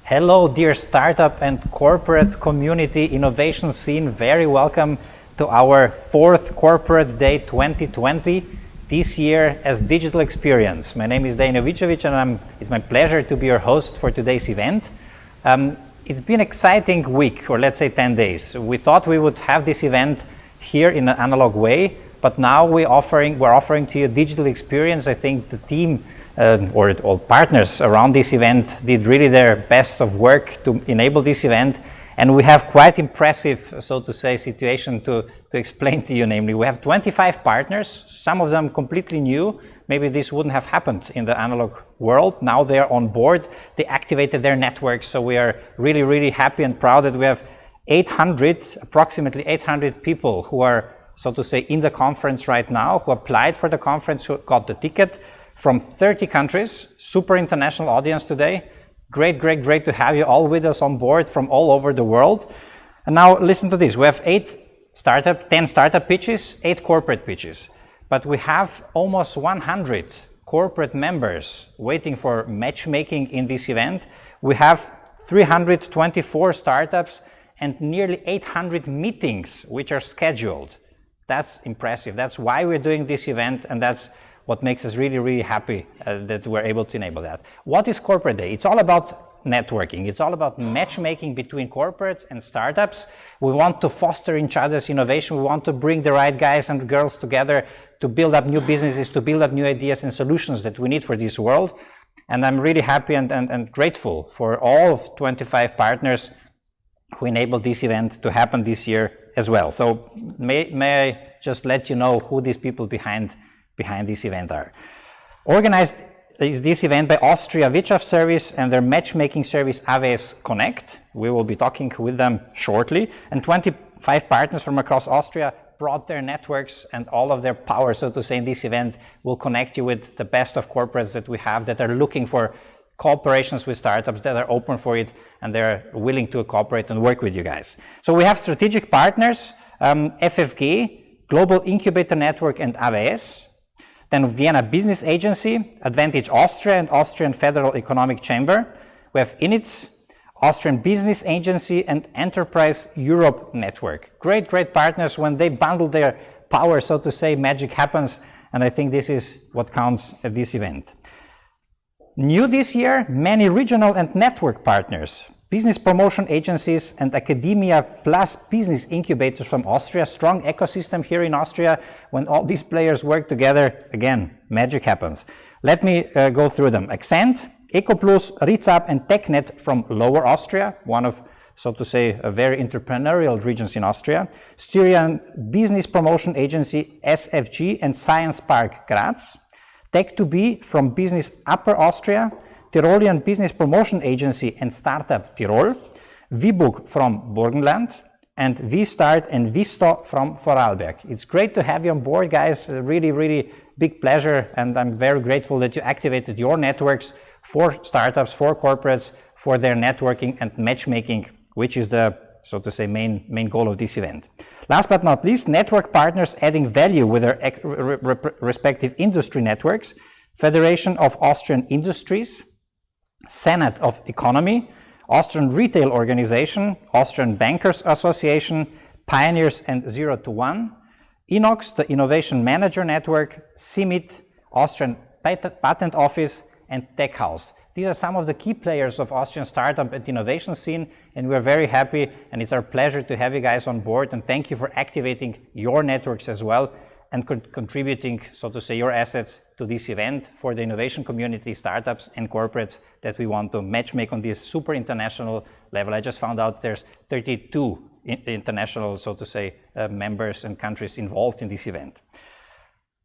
Hello, dear startup and corporate community innovation scene. Very welcome to our fourth Corporate Day 2020, this year as Digital Experience. My name is Dejan Jovicevic and it's my pleasure to be your host for today's event. It's been an exciting week, or let's say 10 days. We thought we would have this event here in an analog way, but now we're offering to you a digital experience. I think the team or all partners around this event did really their best of work to enable this event, and we have quite impressive, so to say, situation to explain to you. Namely, we have 25 partners, some of them completely new. Maybe this wouldn't have happened in the analog world. Now they are on board, they activated their networks, so we are really happy and proud that we have approximately 800 people who are, so to say, in the conference right now, who applied for the conference, who got the ticket, from 30 countries, super international audience today. Great to have you all with us on board from all over the world. And now listen to this, we have 10 startup pitches, 8 corporate pitches, but we have almost 100 corporate members waiting for matchmaking in this event. We have 324 startups and nearly 800 meetings which are scheduled. That's impressive. That's why we're doing this event, and that's what makes us really happy that we're able to enable that. What is Corporate Day? It's all about networking. It's all about matchmaking between corporates and startups. We want to foster each other's innovation. We want to bring the right guys and girls together to build up new businesses, to build up new ideas and solutions that we need for this world. And I'm really happy and grateful for all of 25 partners who enabled this event to happen this year as well. So may I just let you know who these people behind this event are. Organized is this event by Austria Wirtschaftsservice and their matchmaking service AWS Connect. We will be talking with them shortly. And 25 partners from across Austria brought their networks and all of their power, so to say, in this event. Will connect you with the best of corporates that we have that are looking for cooperations with startups, that are open for it, and they're willing to cooperate and work with you guys. So we have strategic partners, FFG, Global Incubator Network, and AWS. Then Vienna Business Agency, Advantage Austria, and Austrian Federal Economic Chamber. We have INITS, Austrian Business Agency, and Enterprise Europe Network. Great partners. When they bundle their power, so to say, magic happens, and I think this is what counts at this event. New this year, many regional and network partners, business promotion agencies and academia plus business incubators from Austria. Strong ecosystem here in Austria. When all these players work together, again, magic happens. Let me go through them. Accent, EcoPlus, Rizab, and TechNet from Lower Austria, one of, so to say, a very entrepreneurial regions in Austria. Styrian Business Promotion Agency, SFG, and Science Park Graz. Tech2B from Business Upper Austria. Tyrolean Business Promotion Agency and Startup Tirol, VBUG from Burgenland, and VStart and VSTO from Vorarlberg. It's great to have you on board, guys. Really big pleasure, and I'm very grateful that you activated your networks for startups, for corporates, for their networking and matchmaking, which is the, so to say, main goal of this event. Last but not least, network partners adding value with their respective industry networks. Federation of Austrian Industries, Senate of Economy, Austrian Retail Organization, Austrian Bankers Association, Pioneers and 0 to 1, Inox, the Innovation Manager Network, CIMIT, Austrian Patent Office, and Tech House. These are some of the key players of Austrian startup and innovation scene, and we're very happy, and it's our pleasure to have you guys on board, and thank you for activating your networks as well and contributing, so to say, your assets to this event for the innovation community, startups and corporates that we want to matchmake on this super international level. I just found out there's 32 international, so to say, members and countries involved in this event.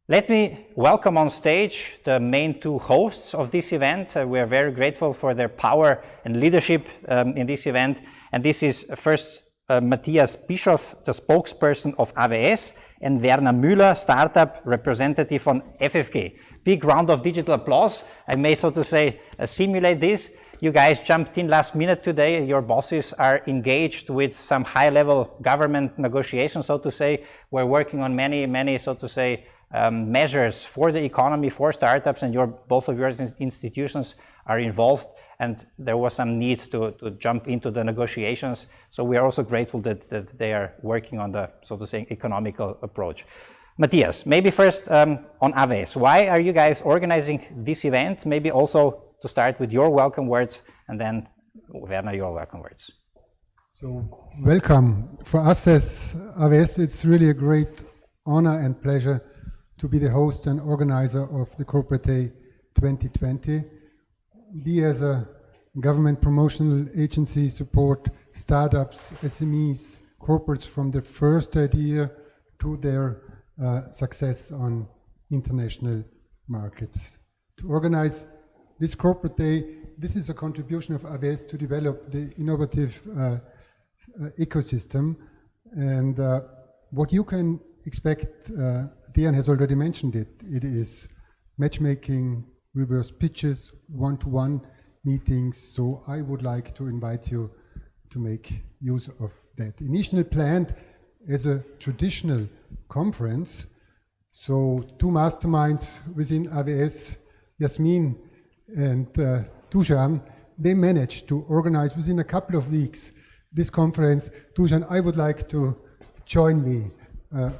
Let me welcome on stage the main two hosts of this event. We are very grateful for their power and leadership in this event. And this is first Matthias Bischoff, the spokesperson of AWS, and Werner Müller, startup representative on FFG. Big round of digital applause. I may, so to say, simulate this. You guys jumped in last minute today. Your bosses are engaged with some high-level government negotiations, so to say. We're working on many, so to say, measures for the economy, for startups, and both of your institutions are involved, and there was some need to jump into the negotiations. So we are also grateful that they are working on the, so to say, economical approach. Matthias, maybe first on AWS. Why are you guys organizing this event? Maybe also to start with your welcome words, and then Werner, your welcome words. So welcome. For us as AWS, it's really a great honor and pleasure to be the host and organizer of the Corporate Day 2020. We as a government promotional agency support startups, SMEs, corporates from the first idea to their success on international markets. To organize this Corporate Day, this is a contribution of AWS to develop the innovative ecosystem. And what you can expect, Dejan has already mentioned it, it is matchmaking, reverse pitches, one-to-one meetings. So I would like to invite you to make use of that. Initially planned as a traditional conference. So two masterminds within AWS, Yasmin and Dusan, they managed to organize within a couple of weeks this conference. Dusan, I would like to join me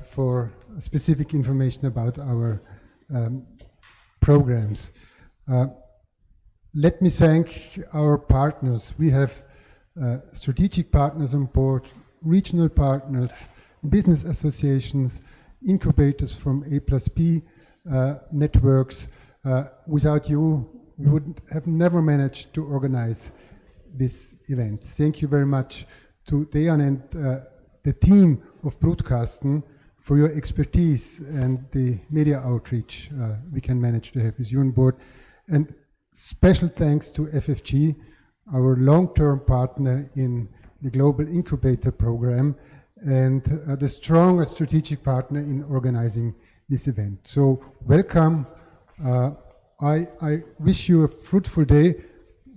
for specific information about our programs. Let me thank our partners. We have strategic partners on board, regional partners, business associations, incubators from A+B networks. Without you, we would have never managed to organize this event. Thank you very much to Dejan and the team of Brutkasten for your expertise and the media outreach we can manage to have with you on board. And special thanks to FFG, our long-term partner in the Global Incubator Program, and the strong strategic partner in organizing this event. So welcome. I wish you a fruitful day.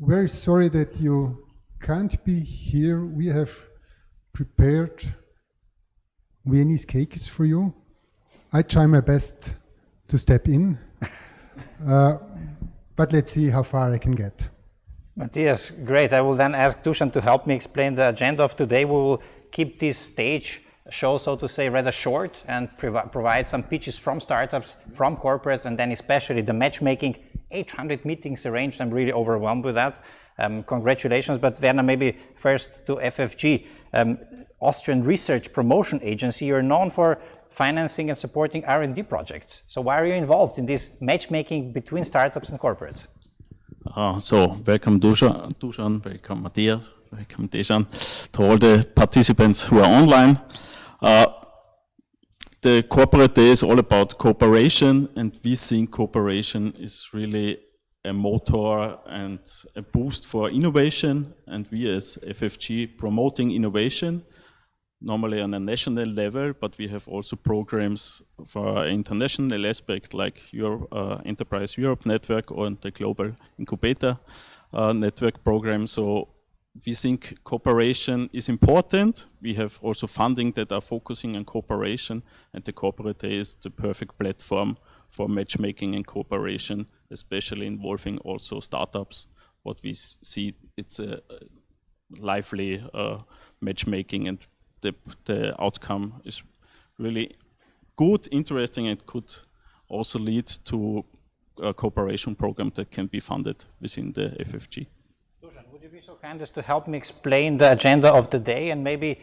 Very sorry that you can't be here. We have prepared Viennese cakes for you. I try my best to step in, but let's see how far I can get. Matthias, great. I will then ask Dusan to help me explain the agenda of today. We will keep this stage show, so to say, rather short and provide some pitches from startups, from corporates, and then especially the matchmaking. 800 meetings arranged. I'm really overwhelmed with that. Congratulations. But Werner, maybe first to FFG, Austrian Research Promotion Agency. You're known for financing and supporting R&D projects. So why are you involved in this matchmaking between startups and corporates? So welcome Dusan, welcome Matthias, welcome Dejan, to all the participants who are online. The Corporate Day is all about cooperation, and we think cooperation is really a motor and a boost for innovation, and we as FFG promoting innovation, normally on a national level, but we have also programs for international aspect like Enterprise Europe Network or the Global Incubator Network program. So we think cooperation is important. We have also funding that are focusing on cooperation, and the Corporate Day is the perfect platform for matchmaking and cooperation, especially involving also startups. What we see, it's a lively matchmaking, and the outcome is really good, interesting, and could also lead to a cooperation program that can be funded within the FFG. Dusan, would you be so kind as to help me explain the agenda of the day, and maybe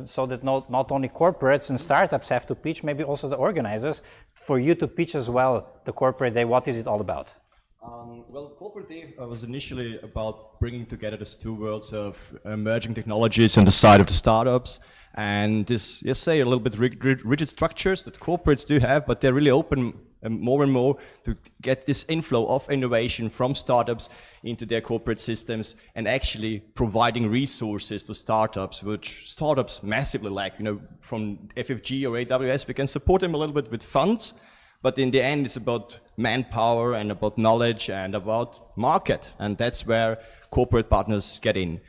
so that not only corporates and startups have to pitch, maybe also the organizers, for you to pitch as well the Corporate Day. What is it all about? Well, Corporate Day was initially about bringing together these two worlds of emerging technologies and the side of the startups, and this, let's say, a little bit rigid structures that corporates do have, but they're really open more and more to get this inflow of innovation from startups into their corporate systems, and actually providing resources to startups, which startups massively lack. You know, from FFG or AWS, we can support them a little bit with funds, but in the end, it's about manpower and about knowledge and about market. And that's where corporate partners get in.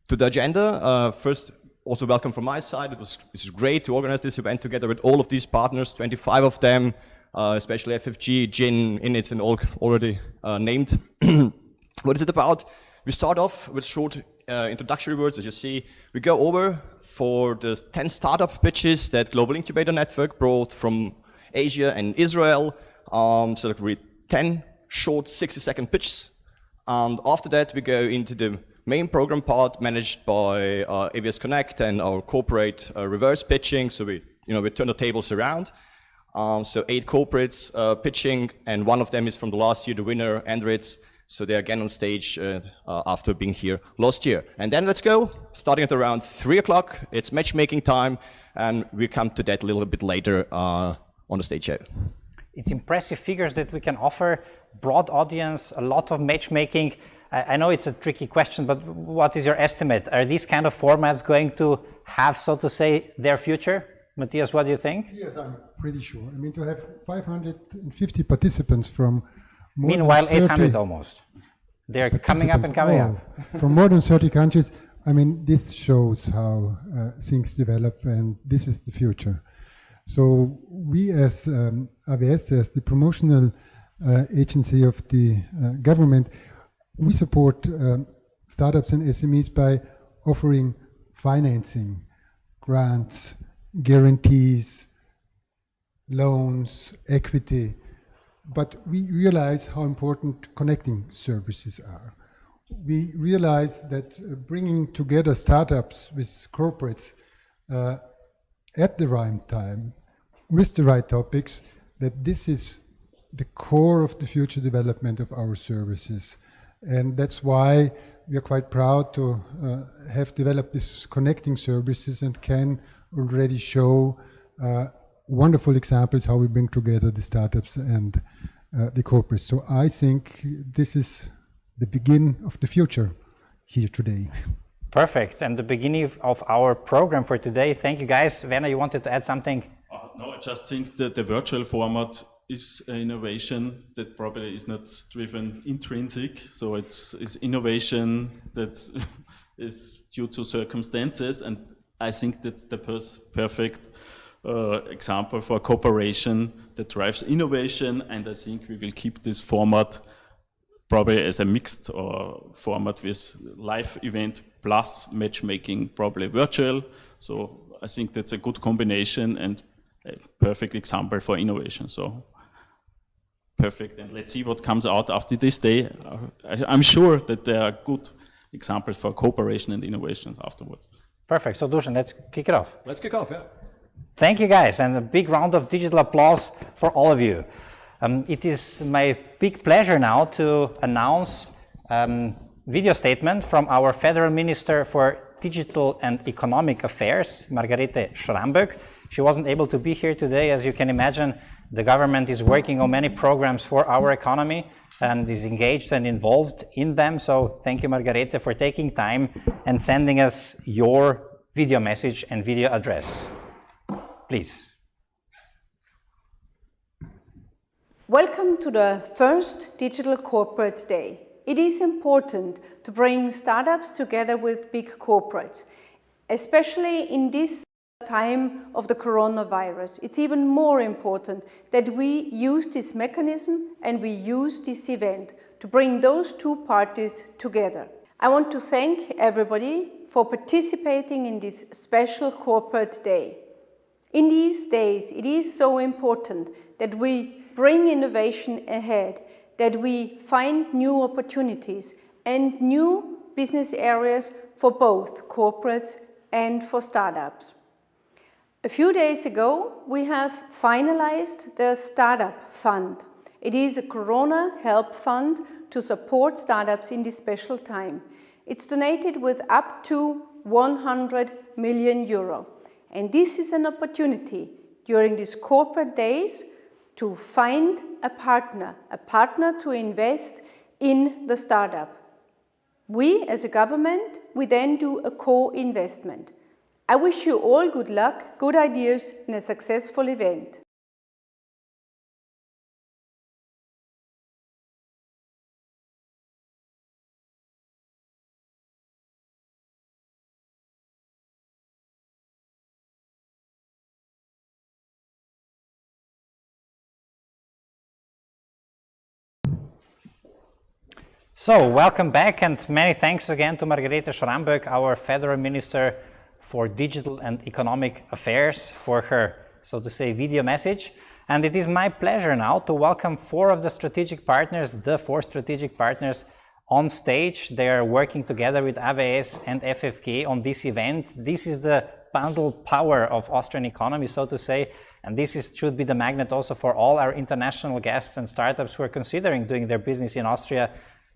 To the agenda, first, also welcome from my side. It's great to organize this event together with all of these partners, 25 of them. especially FFG, Gin, in it's already named. What is it about? We start off with short introductory words. As you see, we go over for the 10 startup pitches that Global Incubator Network brought from Asia and Israel. So that we read 10 short 60-second pitches. And after that, we go into the main program part managed by AWS Connect and our corporate reverse pitching. So we turn the tables around. So 8 corporates pitching, and one of them is from the last year, the winner, Andritz. So they're again on stage after being here last year. And then let's go, starting at around 3 o'clock. It's matchmaking time, and we'll come to that a little bit later on the stage show. It's impressive figures that we can offer, broad audience, a lot of matchmaking. I know it's a tricky question, but what is your estimate? Are these kind of formats going to have, so to say, their future? Matthias, what do you think? Yes, I'm pretty sure. I mean, to have 550 participants from more Meanwhile, than 30 800 almost. They're coming up and coming up. From more than 30 countries. I mean, this shows how things develop, and this is the future. So we as AWS, as the promotional agency of the government, we support startups and SMEs by offering financing, grants, guarantees, loans, equity. But we realize how important connecting services are. We realize that bringing together startups with corporates at the right time, with the right topics, that this is the core of the future development of our services. And that's why we are quite proud to have developed these connecting services and can already show wonderful examples how we bring together the startups and the corporates. So I think this is the beginning of the future here today. Perfect. And the beginning of our program for today. Thank you, guys. Werner, you wanted to add something? No, I just think that the virtual format is an innovation that probably is not driven intrinsic. So it's innovation that is due to circumstances. And I think that's the perfect example for cooperation that drives innovation. And I think we will keep this format probably as a mixed format with live event plus matchmaking, probably virtual. So I think that's a good combination and a perfect example for innovation. So perfect. And let's see what comes out after this day. I'm sure that there are good examples for cooperation and innovation afterwards. Perfect. So Dusan, let's kick it off. Let's kick off, yeah. Thank you, guys, and a big round of digital applause for all of you. It is my big pleasure now to announce video statement from our Federal Minister for Digital and Economic Affairs, Margarete Schramböck. She wasn't able to be here today. As you can imagine, the government is working on many programs for our economy and is engaged and involved in them. So thank you, Margarete, for taking time and sending us your video message and video address. Please. Welcome to the first Digital Corporate Day. It is important to bring startups together with big corporates, especially in this time of the coronavirus. It's even more important that we use this mechanism and we use this event to bring those two parties together. I want to thank everybody for participating in this special corporate day. In these days, it is so important that we bring innovation ahead, that we find new opportunities and new business areas for both corporates and for startups. A few days ago, we have finalized the Startup Fund. It is a Corona Help Fund to support startups in this special time. It's donated with up to 100 million euro. And this is an opportunity during these corporate days to find a partner to invest in the startup. We, as a government, we then do a co-investment. I wish you all good luck, good ideas, and a successful event. So, welcome back, and many thanks again to Margarete Schramböck, our Federal Minister for Digital and Economic Affairs, for her, so to say, video message. And it is my pleasure now to welcome four strategic partners on stage. They are working together with AWS and FFG on this event. This is the bundled power of Austrian economy, so to say, and this should be the magnet also for all our international guests and startups who are considering doing their business in Austria.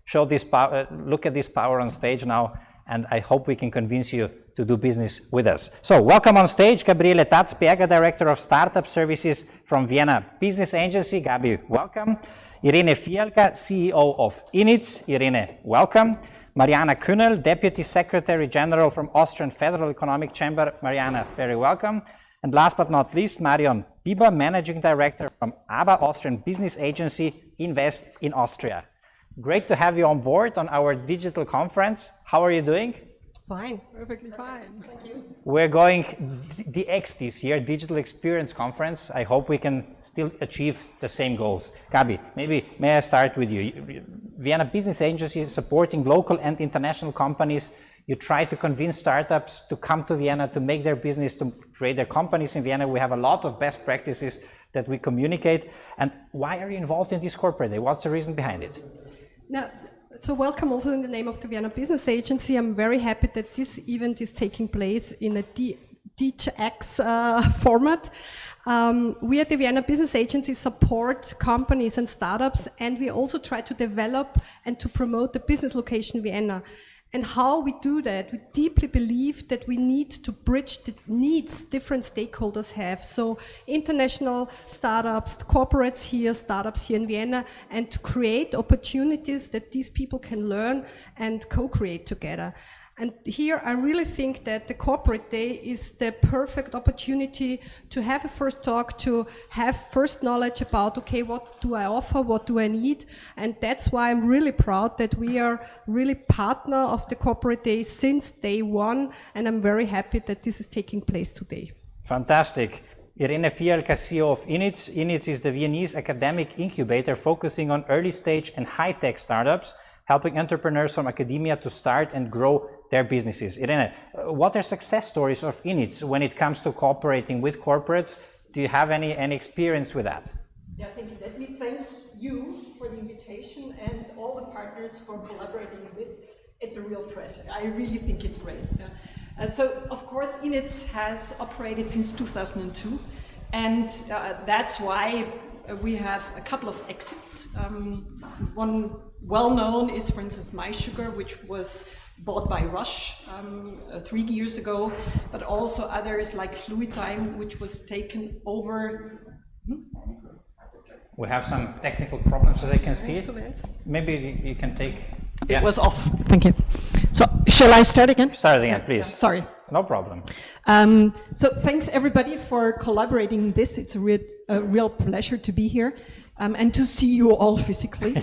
Show this power, look at this power on stage now, and I hope we can convince you to do business with us. So, welcome on stage, Gabriele Tatzberger, Director of Startup Services from Vienna Business Agency. Gabi, welcome. Irene Fialka, CEO of INITS. Irene, welcome. Mariana Kühnel, Deputy Secretary General from Austrian Federal Economic Chamber. Mariana, very welcome. And last but not least, Marion Bieber, Managing Director from ABA, Austrian Business Agency, Invest in Austria. Great to have you on board on our digital conference. How are you doing? Fine, perfectly fine. Thank you. We're going DX this year, Digital Experience Conference. I hope we can still achieve the same goals. Gabi, maybe may I start with you? Vienna Business Agency is supporting local and international companies. You try to convince startups to come to Vienna, to make their business, to create their companies in Vienna. We have a lot of best practices that we communicate. And why are you involved in this corporate day? What's the reason behind it? Now, so welcome also in the name of the Vienna Business Agency. I'm very happy that this event is taking place in a DX format. We at the Vienna Business Agency support companies and startups, and we also try to develop and to promote the business location Vienna. And how we do that, we deeply believe that we need to bridge the needs different stakeholders have. So international startups, corporates here, startups here in Vienna, and to create opportunities that these people can learn and co-create together. And here I really think that the corporate day is the perfect opportunity to have a first talk, to have first knowledge about, okay, what do I offer, what do I need? And that's why I'm really proud that we are really partner of the corporate day since day one, and I'm very happy that this is taking place today. Fantastic. Irene Fialka, CEO of INITS. INITS is the Viennese academic incubator focusing on early stage and high-tech startups, helping entrepreneurs from academia to start and grow their businesses. Irene, what are success stories of INITS when it comes to cooperating with corporates? Do you have any experience with that? Yeah, thank you. Let me thank you for the invitation and all the partners for collaborating in this. It's a real pleasure. I really think it's great. So, of course, INITS has operated since 2002, and that's why we have a couple of exits. One well-known is, for instance, MySugar, which was bought by Roche 3 years ago, but also others like FluidTime, which was taken over. We have some technical problems, as I can see. Maybe you can take... It was off. Thank you. So, shall I start again? Start again, please. Yeah, sorry. No problem. So thanks everybody for collaborating in this. It's a real pleasure to be here and to see you all physically.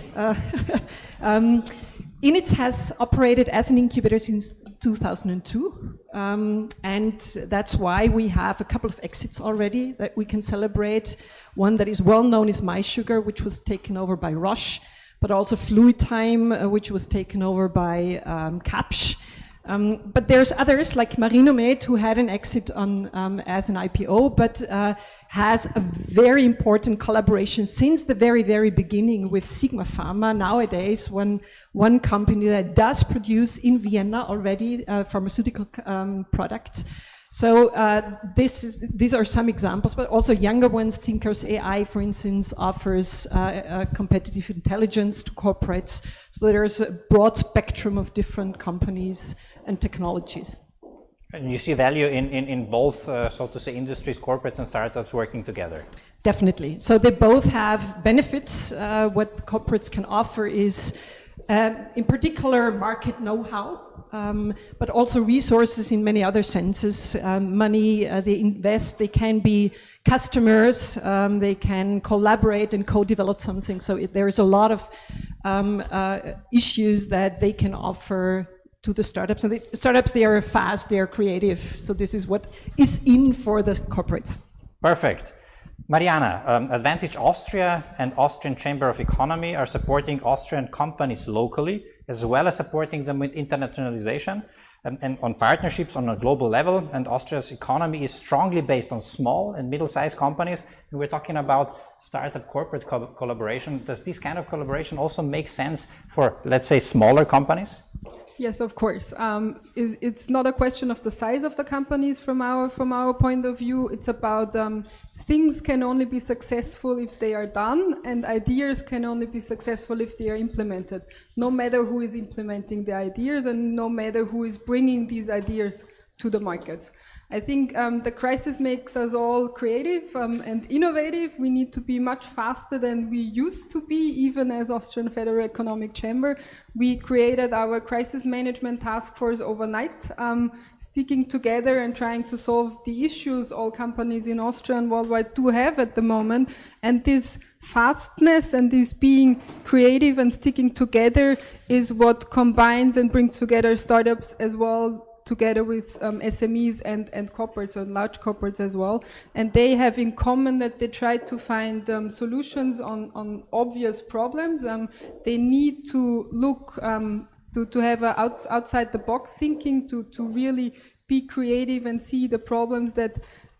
INITS has operated as an incubator since 2002, and that's why we have a couple of exits already that we can celebrate. One that is well known is MySugar, which was taken over by Roche, but also FluidTime, which was taken over by Kapsch. But there's others like Marinomed, who had an exit on as an IPO, but has a very important collaboration since the very, very beginning with Sigma Pharma. Nowadays, one company that does produce in Vienna already pharmaceutical products. So these are some examples, but also younger ones. Thinkers AI, for instance, offers competitive intelligence to corporates. So there's a broad spectrum of different companies and technologies. And you see value in both, so to say, industries, corporates and startups working together? Definitely. So they both have benefits. What corporates can offer is, in particular, market know-how. But also resources in many other senses, money, they invest, they can be customers, they can collaborate and co-develop something. So there's a lot of issues that they can offer to the startups. And the startups, they are fast, they are creative. So this is what is in for the corporates. Perfect. Mariana, Advantage Austria and Austrian Chamber of Economy are supporting Austrian companies locally, as well as supporting them with internationalization and on partnerships on a global level. And Austria's economy is strongly based on small and middle-sized companies. And we're talking about startup corporate collaboration. Does this kind of collaboration also make sense for, let's say, smaller companies? Yes, of course. It's not a question of the size of the companies from our point of view. It's about things can only be successful if they are done, and ideas can only be successful if they are implemented. No matter who is implementing the ideas, and no matter who is bringing these ideas to the markets. I think the crisis makes us all creative and innovative. We need to be much faster than we used to be, even as Austrian Federal Economic Chamber. We created our crisis management task force overnight, sticking together and trying to solve the issues all companies in Austria and worldwide do have at the moment. And this fastness and this being creative and sticking together is what combines and brings together startups as well, together with SMEs and corporates, and large corporates as well. And they have in common that they try to find solutions on obvious problems. They need to look, to have a outside the box thinking, to really be creative and see the problems that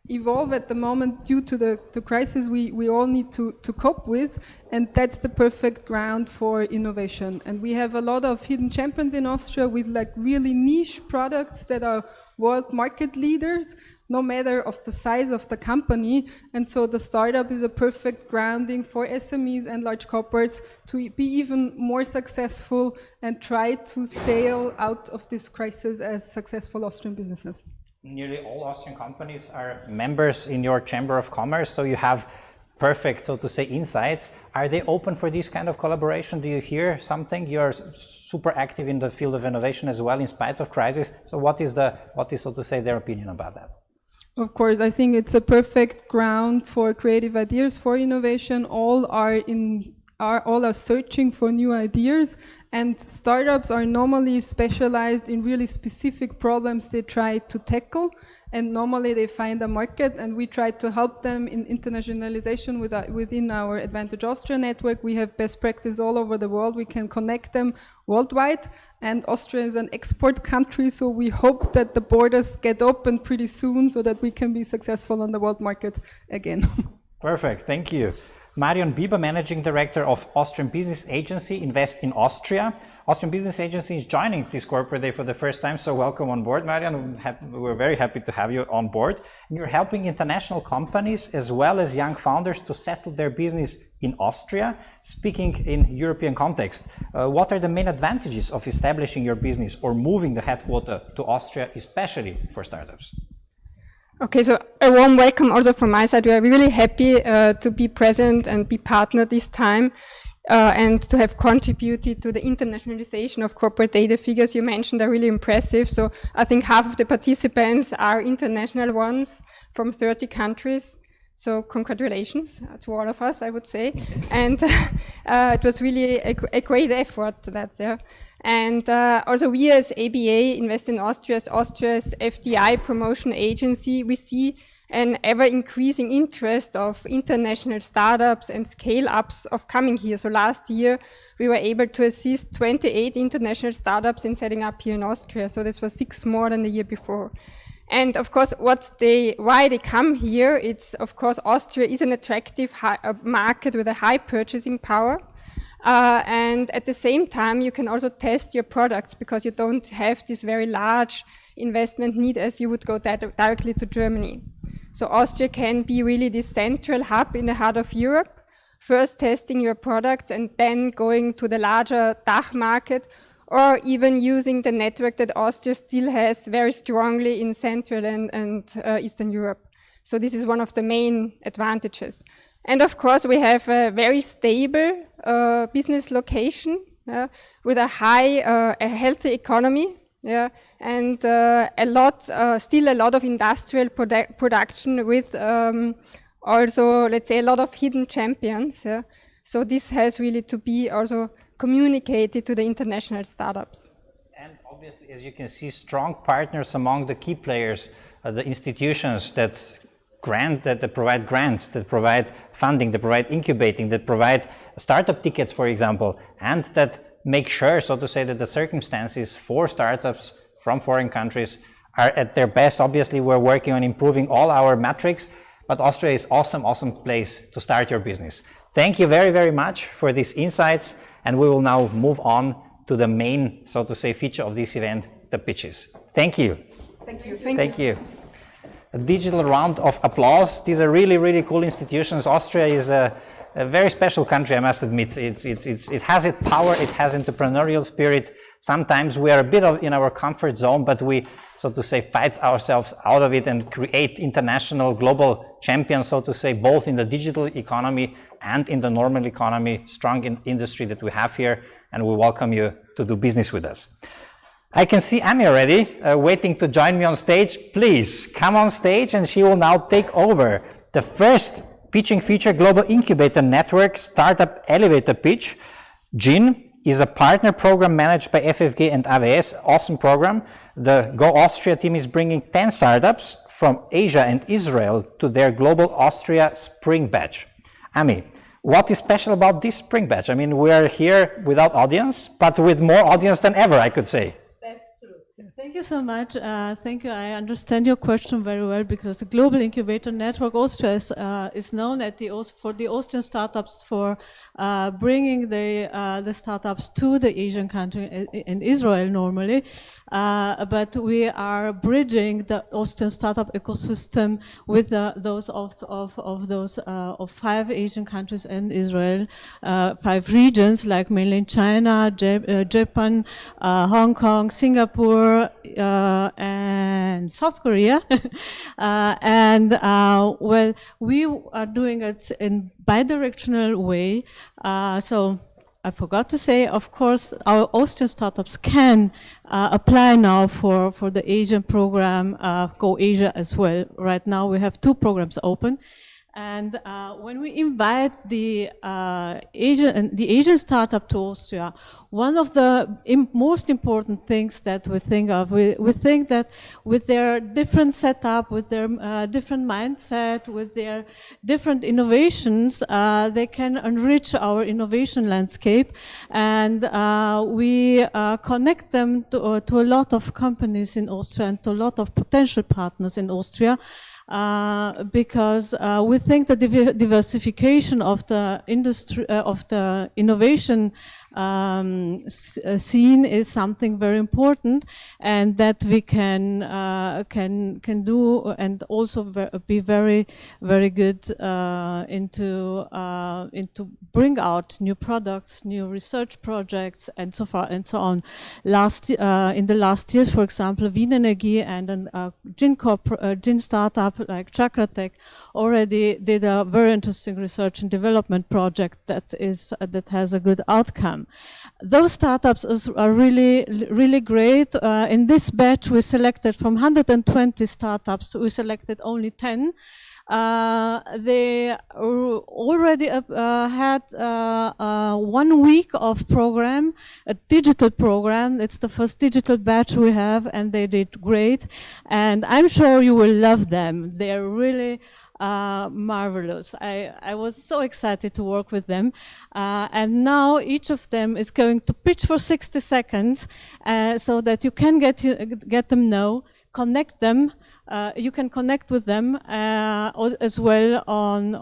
evolve at the moment due to the crisis we all need to cope with, and that's the perfect ground for innovation. And we have a lot of hidden champions in Austria with like really niche products that are world market leaders, no matter of the size of the company. And so the startup is a perfect grounding for SMEs and large corporates to be even more successful and try to sail out of this crisis as successful Austrian businesses. Nearly all Austrian companies are members in your Chamber of Commerce, so you have perfect, so to say, insights. Are they open for this kind of collaboration? Do you hear something? You're super active in the field of innovation as well, in spite of crisis. So what is, so to say, their opinion about that? Of course, I think it's a perfect ground for creative ideas, for innovation. All are searching for new ideas, and startups are normally specialized in really specific problems they try to tackle, and normally they find a market, and we try to help them in internationalization within our Advantage Austria network. We have best practice all over the world. We can connect them worldwide, and Austria is an export country, so we hope that the borders get open pretty soon so that we can be successful on the world market again. Perfect, thank you. Marion Bieber, Managing Director of Austrian Business Agency, Invest in Austria. Austrian Business Agency is joining this corporate day for the first time, so welcome on board, Marion. We're very happy to have you on board. And you're helping international companies as well as young founders to settle their business in Austria. Speaking in European context, what are the main advantages of establishing your business or moving the headquarters to Austria, especially for startups? Okay, so a warm welcome also from my side. We are really happy to be present and be partner this time and to have contributed to the internationalization of corporate data. Figures you mentioned are really impressive. So I think half of the participants are international ones from 30 countries. So congratulations to all of us, I would say. Yes. And it was really a great effort that there. And also we as ABA, Invest in Austria, as Austria's FDI promotion agency, we see an ever-increasing interest of international startups and scale-ups of coming here. So last year, we were able to assist 28 international startups in setting up here in Austria. So this was 6 more than the year before. And of course, why they come here, it's of course, Austria is an attractive market with a high purchasing power. And at the same time, you can also test your products because you don't have this very large investment need as you would go directly to Germany. So Austria can be really this central hub in the heart of Europe, first testing your products and then going to the larger DACH market, or even using the network that Austria still has very strongly in Central and Eastern Europe. So this is one of the main advantages. And of course, we have a very stable business location with a healthy economy, and still a lot of industrial production with also, let's say, a lot of hidden champions. So this has really to be also communicated to the international startups. And obviously, as you can see, strong partners among the key players, the institutions that that provide grants, that provide funding, that provide incubating, that provide startup tickets, for example, and that make sure, so to say, that the circumstances for startups from foreign countries are at their best. Obviously, we're working on improving all our metrics, but Austria is awesome place to start your business. Thank you very, very much for these insights, and we will now move on to the main, so to say, feature of this event, the pitches. Thank you. Thank you. Thank you. A digital round of applause. These are really, really cool institutions. Austria is a very special country, I must admit. It has its power, it has entrepreneurial spirit. Sometimes we are a bit in our comfort zone, but we, so to say, fight ourselves out of it and create international, global champions, so to say, both in the digital economy and in the normal economy, strong industry that we have here, and we welcome you to do business with us. I can see Amy already waiting to join me on stage. Please come on stage, and she will now take over the first pitching feature, Global Incubator Network Startup Elevator Pitch. Jin is a partner program managed by FFG and AWS, awesome program. The Go Austria team is bringing 10 startups from Asia and Israel to their Global Austria Spring Batch. Amy, what is special about this Spring Batch? I mean, we are here without audience, but with more audience than ever, I could say. Thank you so much. Thank you. I understand your question very well, because the Global Incubator Network Austria is known for the Austrian startups for bringing the startups to the Asian country and Israel normally. But we are bridging the Austrian startup ecosystem with those of 5 Asian countries and Israel, 5 regions like mainland China, Japan, Hong Kong, Singapore, and South Korea. Well, we are doing it in bidirectional way. So I forgot to say, of course, our Austrian startups can apply now for the Asian program, Go Asia as well. Right now we have 2 programs open. And when we invite the Asian startup to Austria, one of the most important things that we think of, we think that with their different setup, with their different mindset, with their different innovations, they can enrich our innovation landscape. And we connect them to a lot of companies in Austria and to a lot of potential partners in Austria. Because we think that the diversification of the industry, of the innovation scene is something very important, and that we can do, and also be very, very good into bring out new products, new research projects, and so far and so on. In the last years, for example, Wien Energie and a Jin startup like Chakratech already did a very interesting research and development project that has a good outcome. Those startups are really, really great. In this batch, we selected from 120 startups, we selected only 10. They already had 1 week of program, a digital program. It's the first digital batch we have, and they did great. And I'm sure you will love them. They're really marvelous. I was so excited to work with them. And now each of them is going to pitch for 60 seconds so that you can get them know, connect them. You can connect with them as well on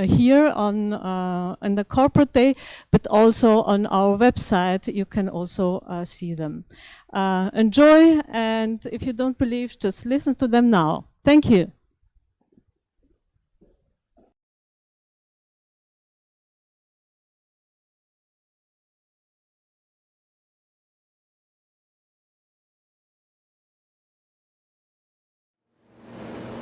here on the corporate day, but also on our website. You can also see them. Enjoy, and if you don't believe, just listen to them now. Thank you.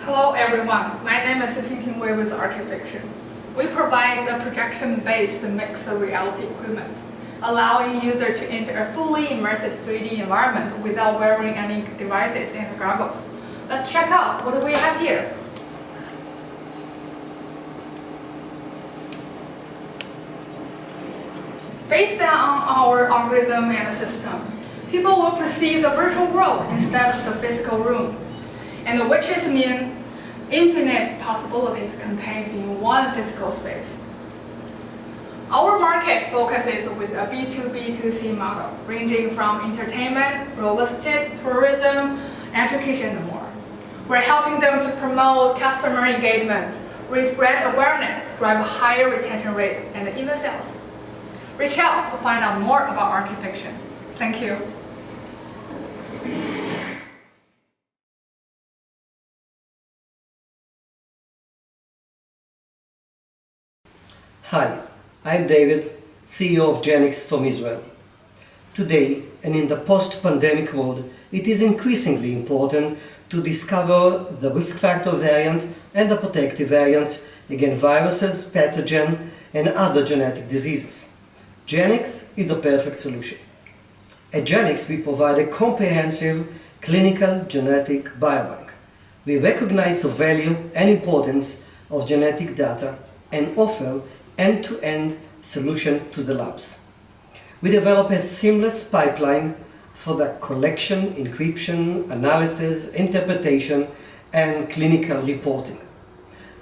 Hello everyone, my name is Pingping Wei with Artifiction. We provide a projection-based mixed reality equipment, allowing users to enter a fully immersive 3D environment without wearing any devices and goggles. Let's check out what we have here. Based on our algorithm and system, people will perceive the virtual world instead of the physical room, and which is mean infinite possibilities contained in one physical space. Our market focuses with a B2B2C model, ranging from entertainment, real estate, tourism, education, and more. We're helping them to promote customer engagement, raise brand awareness, drive a higher retention rate, and even sales. Reach out to find out more about Archifiction. Thank you. Hi, I'm David, CEO of Genix from Israel. Today, and in the post-pandemic world, it is increasingly important to discover the risk factor variant and the protective variants against viruses, pathogen, and other genetic diseases. Genix is the perfect solution. At Genix, we provide a comprehensive clinical genetic biobank. We recognize the value and importance of genetic data and offer end-to-end solution to the labs. We develop a seamless pipeline for the collection, encryption, analysis, interpretation, and clinical reporting.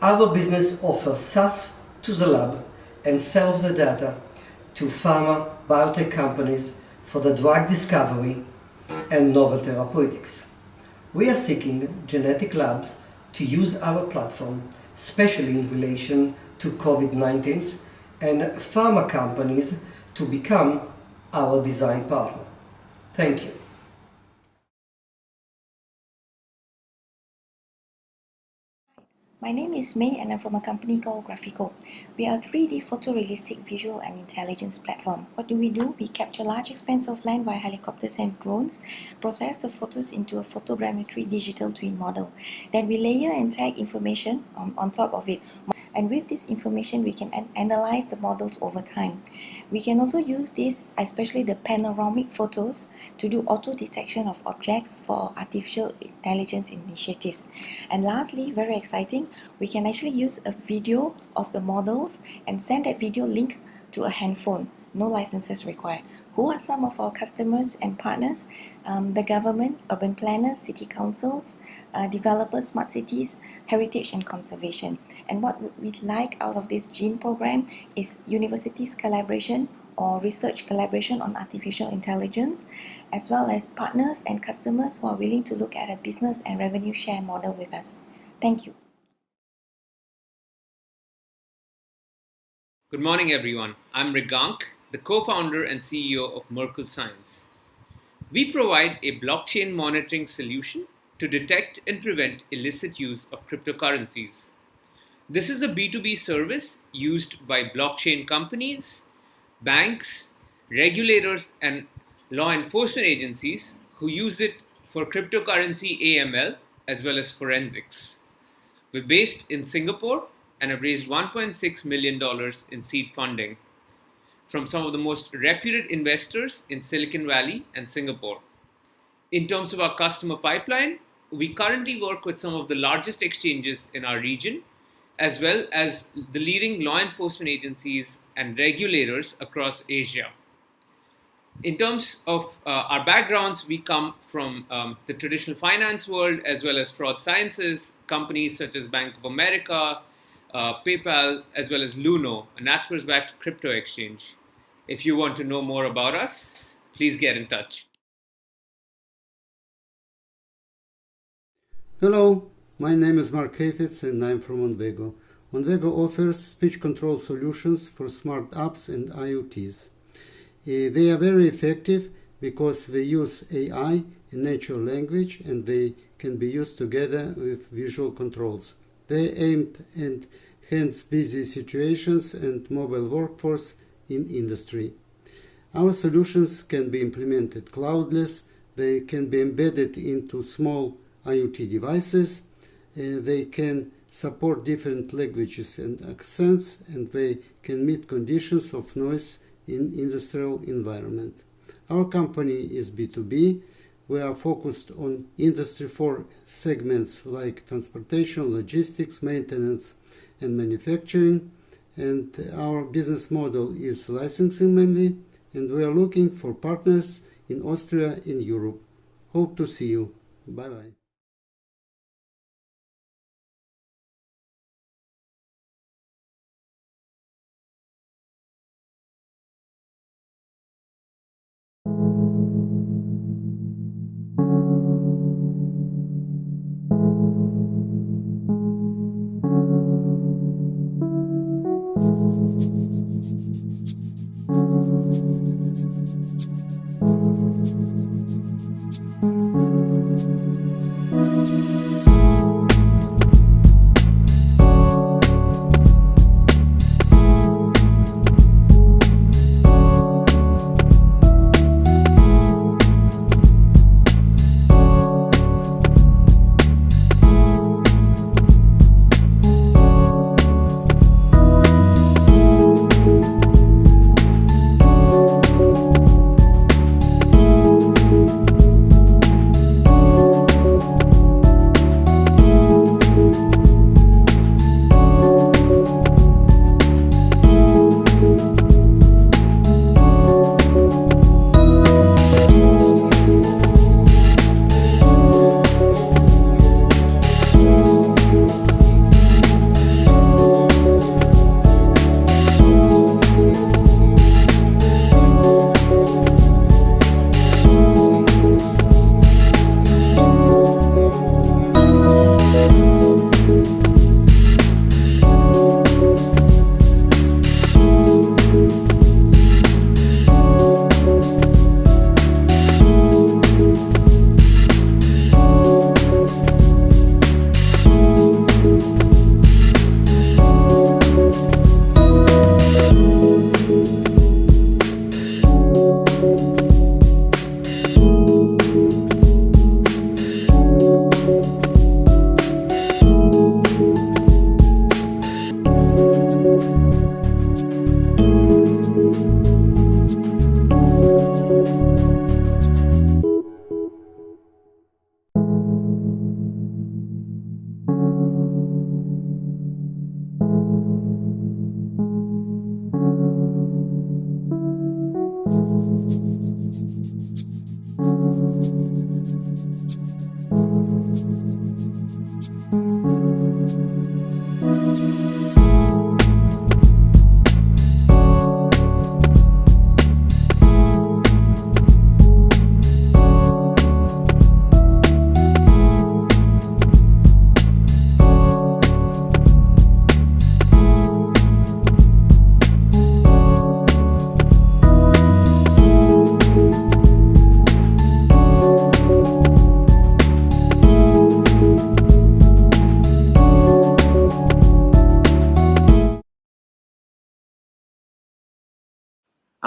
Our business offers SaaS to the lab and sells the data to pharma biotech companies for the drug discovery and novel therapeutics. We are seeking genetic labs to use our platform, especially in relation to COVID-19, and pharma companies to become our design partner. Thank you. My name is May and I'm from a company called Graphico. We are a 3D photorealistic visual and intelligence platform. What do? We capture large expanse of land via helicopters and drones, process the photos into a photogrammetry digital twin model. Then we layer and tag information on top of it. And with this information, we can analyze the models over time. We can also use this, especially the panoramic photos, to do auto-detection of objects for artificial intelligence initiatives. And lastly, very exciting, we can actually use a video of the models and send that video link to a handphone. No licenses required. Who are some of our customers and partners? The government, urban planners, city councils, developers, smart cities, heritage and conservation. And what we'd like out of this GENE program is universities collaboration or research collaboration on artificial intelligence, as well as partners and customers who are willing to look at a business and revenue share model with us. Thank you. Good morning, everyone. I'm Rigank, the co-founder and CEO of Merkle Science. We provide a blockchain monitoring solution to detect and prevent illicit use of cryptocurrencies. This is a B2B service used by blockchain companies, banks, regulators, and law enforcement agencies who use it for cryptocurrency AML as well as forensics. We're based in Singapore and have raised $1.6 million in seed funding from some of the most reputed investors in Silicon Valley and Singapore. In terms of our customer pipeline, we currently work with some of the largest exchanges in our region, as well as the leading law enforcement agencies and regulators across Asia. In terms of our backgrounds, we come from the traditional finance world, as well as fraud sciences, companies such as Bank of America, PayPal, as well as Luno, a Naspers-backed crypto exchange. If you want to know more about us, please get in touch. Hello, my name is Mark Heifetz and I'm from Onvego. Onvego offers speech control solutions for smart apps and IoTs. They are very effective because they use AI and natural language, and they can be used together with visual controls. They aimed at hands-busy situations and mobile workforce in industry. Our solutions can be implemented cloudless, they can be embedded into small IoT devices, they can support different languages and accents, and they can meet conditions of noise in industrial environment. Our company is B2B. We are focused on Industry 4 segments like transportation, logistics, maintenance, and manufacturing. And our business model is licensing mainly, and we are looking for partners in Austria and Europe. Hope to see you. Bye-bye.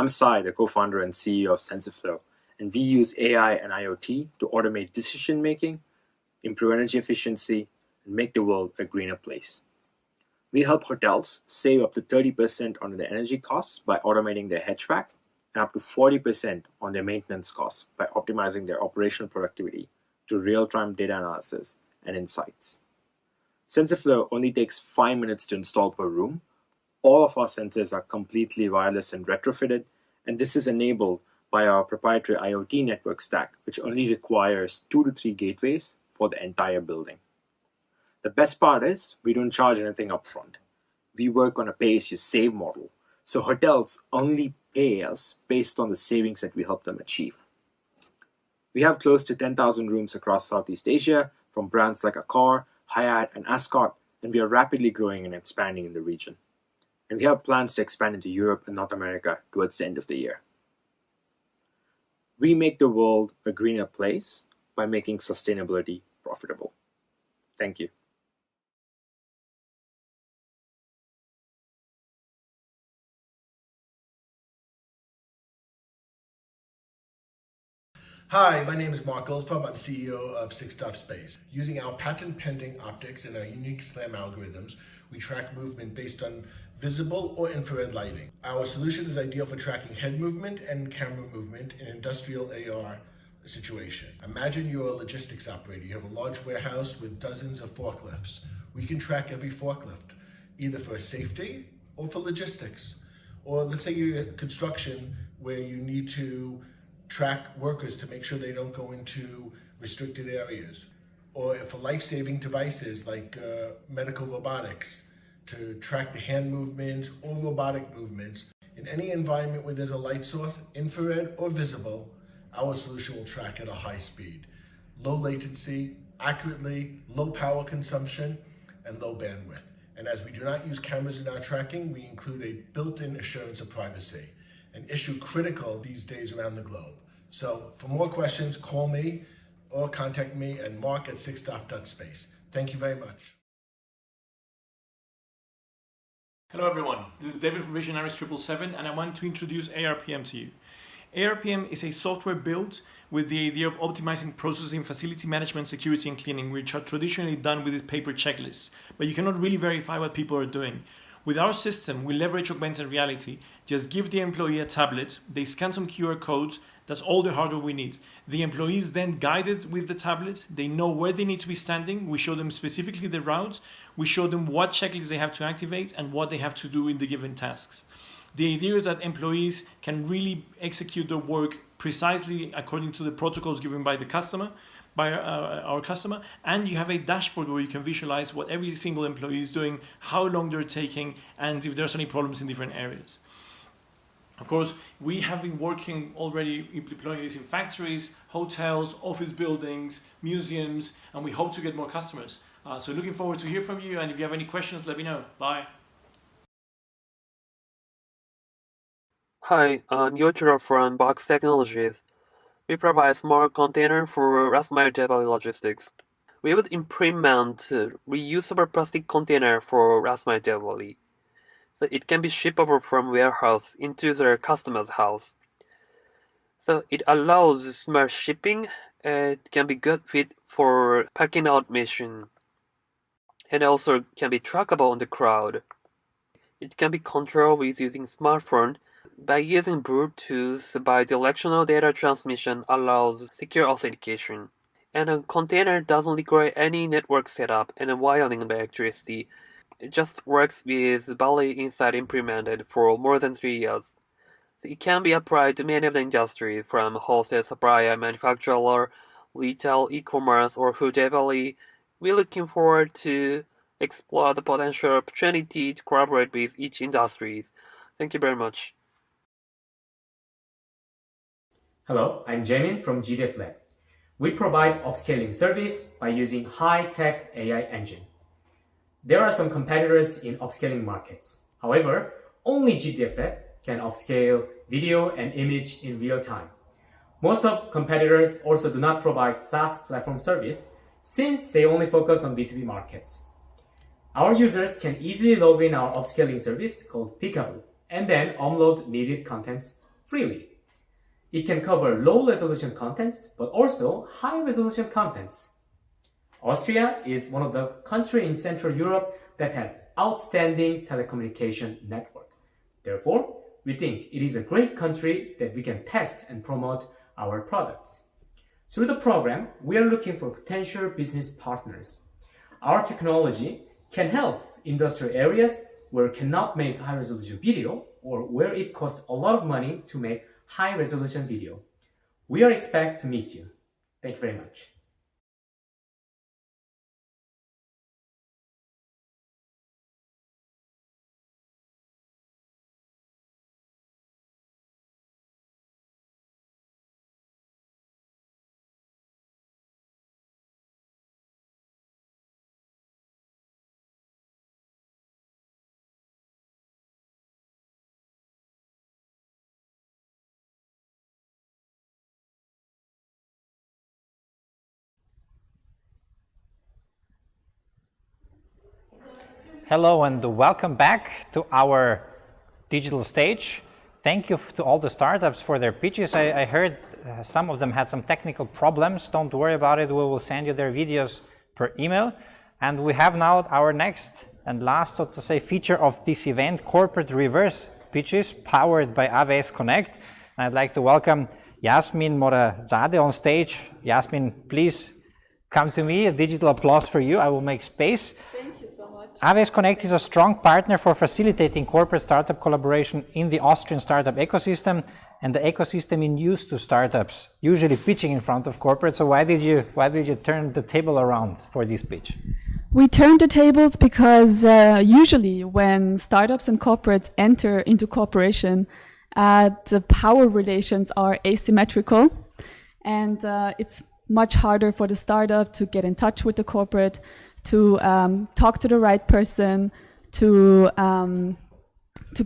I'm Sai, the co-founder and CEO of SensorFlow, and we use AI and IoT to automate decision-making, improve energy efficiency, and make the world a greener place. We help hotels save up to 30% on their energy costs by automating their HVAC and up to 40% on their maintenance costs by optimizing their operational productivity through real-time data analysis and insights. SensorFlow only takes 5 minutes to install per room. All of our sensors are completely wireless and retrofitted, and this is enabled by our proprietary IoT network stack, which only requires 2 to 3 gateways for the entire building. The best part is we don't charge anything upfront. We work on a pay-as-you-save model, so hotels only pay us based on the savings that we help them achieve. We have close to 10,000 rooms across Southeast Asia from brands like Accor, Hyatt, and Ascot, and we are rapidly growing and expanding in the region. And we have plans to expand into Europe and North America towards the end of the year. We make the world a greener place by making sustainability profitable. Thank you. Hi, my name is Mark Goldfarb. I'm CEO of Six Dot Space. Using our patent-pending optics and our unique SLAM algorithms, we track movement based on visible or infrared lighting. Our solution is ideal for tracking head movement and camera movement in industrial AR situation. Imagine you're a logistics operator. You have a large warehouse with dozens of forklifts. We can track every forklift, either for safety or for logistics. Or let's say you're in construction where you need to track workers to make sure they don't go into restricted areas. Or for life-saving devices like medical robotics, to track the hand movements or robotic movements. In any environment where there's a light source, infrared or visible, our solution will track at a high speed, low latency, accurately, low power consumption, and low bandwidth. And as we do not use cameras in our tracking, we include a built-in assurance of privacy, an issue critical these days around the globe. So for more questions, call me or contact me at mark@sixdot.space. Thank you very much. Hello everyone, this is David from Visionaries 777 and I want to introduce ARPM to you. ARPM is a software built with the idea of optimizing processing, facility management, security and cleaning, which are traditionally done with paper checklists, but you cannot really verify what people are doing. With our system, we leverage augmented reality. Just give the employee a tablet, they scan some QR codes, that's all the hardware we need. The employees then guided with the tablet, they know where they need to be standing, we show them specifically the routes, we show them what checklists they have to activate and what they have to do in the given tasks. The idea is that employees can really execute their work precisely according to the protocols given by the customer, by our customer, and you have a dashboard where you can visualize what every single employee is doing, how long they're taking, and if there's any problems in different areas. Of course, we have been working already deploying this in factories, hotels, office buildings, museums, and we hope to get more customers. So looking forward to hear from you, and if you have any questions, let me know. Bye. Hi, I'm Yojiro from Box Technologies. We provide smart container for last mile delivery logistics. We would implement reusable plastic container for last mile delivery. So it can be shipped over from warehouse into their customer's house. So it allows smart shipping. It can be good fit for packing automation. And also can be trackable on the cloud. It can be controlled with using smartphone. By using Bluetooth, bidirectional data transmission allows secure authentication. And a container doesn't require any network setup and wiring by electricity. It just works with Valley Insight implemented for more than 3 years. So it can be applied to many of the industries, from wholesale supplier, manufacturer, retail, e-commerce, or food delivery. We're looking forward to explore the potential opportunity to collaborate with each industry. Thank you very much. Hello, I'm Jamin from GDF Lab. We provide upscaling service by using high-tech AI engine. There are some competitors in upscaling markets. However, only GDF Lab can upscale video and image in real time. Most of competitors also do not provide SaaS platform service since they only focus on B2B markets. Our users can easily log in our upscaling service called Peekaboo and then upload needed contents freely. It can cover low-resolution contents, but also high-resolution contents. Austria is one of the countries in Central Europe that has outstanding telecommunication network. Therefore, we think it is a great country that we can test and promote our products. Through the program, we are looking for potential business partners. Our technology can help industrial areas where cannot make high-resolution video or where it costs a lot of money to make high-resolution video. We are expect to meet you. Thank you very much. Hello and welcome back to our digital stage. Thank you to all the startups for their pitches. I heard some of them had some technical problems. Don't worry about it. We will send you their videos per email. And we have now our next and last, so to say, feature of this event, corporate reverse pitches powered by AWS Connect. And I'd like to welcome Yasmin Morazadeh on stage. Yasmin, please come to me. A digital applause for you. I will make space. Thank you so much. AWS Connect is a strong partner for facilitating corporate startup collaboration in the Austrian startup ecosystem, and the ecosystem in use to startups, usually pitching in front of corporate. So why did you turn the table around for this pitch? We turned the tables because usually when startups and corporates enter into cooperation, the power relations are asymmetrical, and it's much harder for the startup to get in touch with the corporate, to talk to the right person, to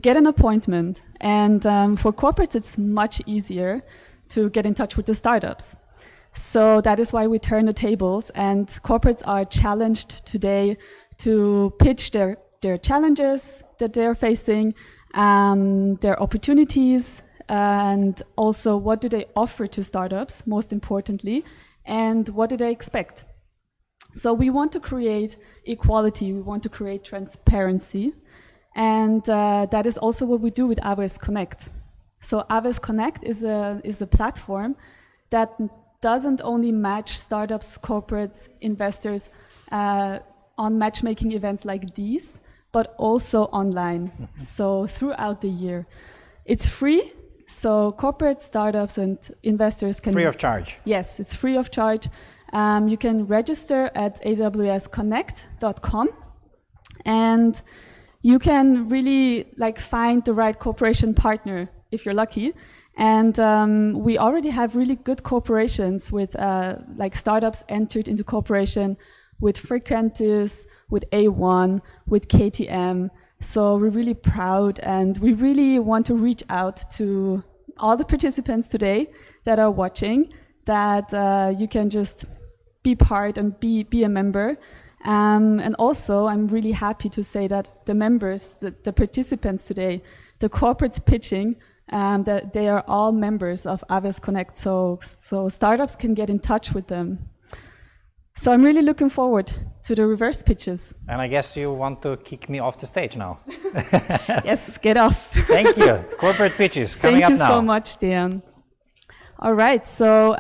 get an appointment. And for corporates, it's much easier to get in touch with the startups. So that is why we turn the tables, and corporates are challenged today to pitch their challenges that they're facing, their opportunities, and also what do they offer to startups, most importantly, and what do they expect. So we want to create equality, we want to create transparency, and that is also what we do with AWS Connect. So AWS Connect is a platform that doesn't only match startups, corporates, investors on matchmaking events like these, but also online, so throughout the year. It's free, so corporate startups and investors can... Free of charge. Yes, it's free of charge. You can register at awsconnect.com, and you can really find the right cooperation partner if you're lucky. And we already have really good cooperations with startups entered into cooperation with Frequentis, with A1, with KTM. So we're really proud, and we really want to reach out to all the participants today that are watching, that you can just be part and be a member. And also, I'm really happy to say that the members, the participants today, the corporates pitching, that they are all members of AWS Connect, so startups can get in touch with them. So I'm really looking forward to the reverse pitches. And I guess you want to kick me off the stage now. Yes, get off. Thank you. Corporate pitches coming up now. Thank you so much, Dejan. All right, so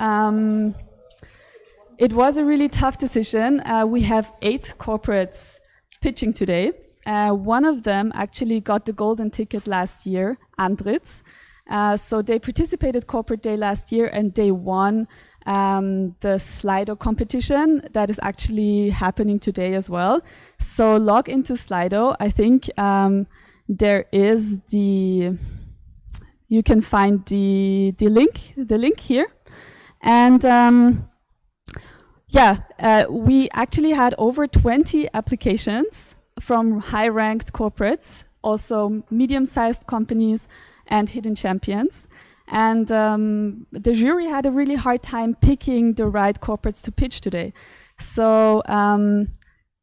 it was a really tough decision. We have 8 corporates pitching today. One of them actually got the golden ticket last year, Andritz. So they participated Corporate Day last year, and they won the Slido competition that is actually happening today as well. So log into Slido. I think there is you can find the link here. And we actually had over 20 applications from high-ranked corporates, also medium-sized companies and hidden champions. And the jury had a really hard time picking the right corporates to pitch today. So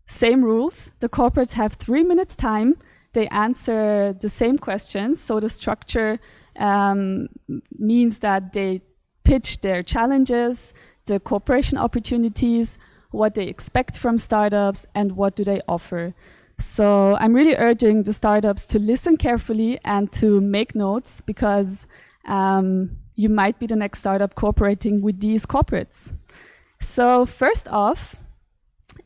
same rules. The corporates have 3 minutes time. They answer the same questions. So the structure means that they pitch their challenges, the cooperation opportunities, what they expect from startups, and what do they offer. So I'm really urging the startups to listen carefully and to make notes, because you might be the next startup cooperating with these corporates. So first off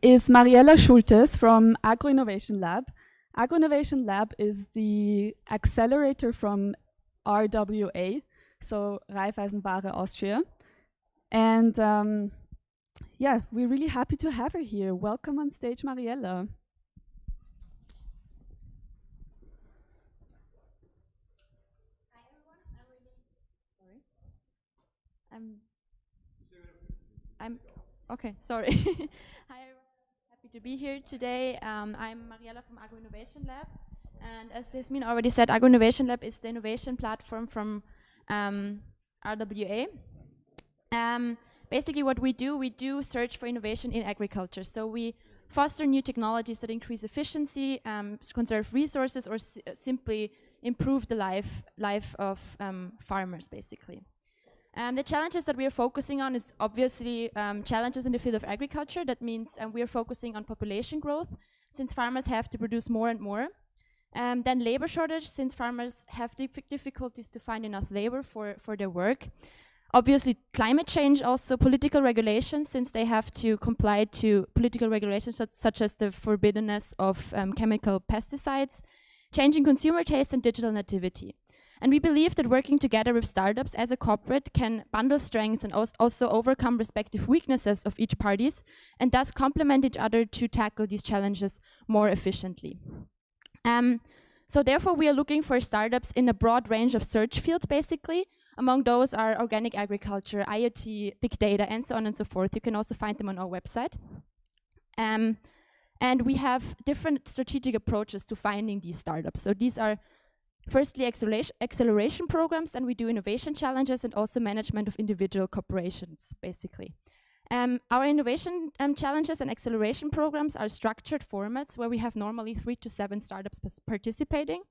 is Mariella Schultes from Agro Innovation Lab. Agro Innovation Lab is the accelerator from RWA, so Raiffeisen Ware Austria. And yeah, we're really happy to have her here. Welcome on stage, Mariella. I'm okay, sorry. Hi, everyone. Happy to be here today. I'm Mariella from Agro Innovation Lab. And as Yasmin already said, Agro Innovation Lab is the innovation platform from RWA. Basically what we do search for innovation in agriculture. So we foster new technologies that increase efficiency, conserve resources, or simply improve the life of farmers, basically. The challenges that we are focusing on is obviously challenges in the field of agriculture. That means we are focusing on population growth, since farmers have to produce more and more. Then labor shortage, since farmers have difficulties to find enough labor for their work. Obviously climate change, also political regulations, since they have to comply to political regulations such as the forbiddenness of chemical pesticides, changing consumer taste, and digital nativity. And we believe that working together with startups as a corporate can bundle strengths and also overcome respective weaknesses of each parties, and thus complement each other to tackle these challenges more efficiently. So therefore we are looking for startups in a broad range of search fields, basically. Among those are organic agriculture, IoT, big data, and so on and so forth. You can also find them on our website. And we have different strategic approaches to finding these startups. So these are firstly acceleration programs, and we do innovation challenges and also management of individual corporations, basically. Our innovation challenges and acceleration programs are structured formats where we have normally 3 to 7 startups participating.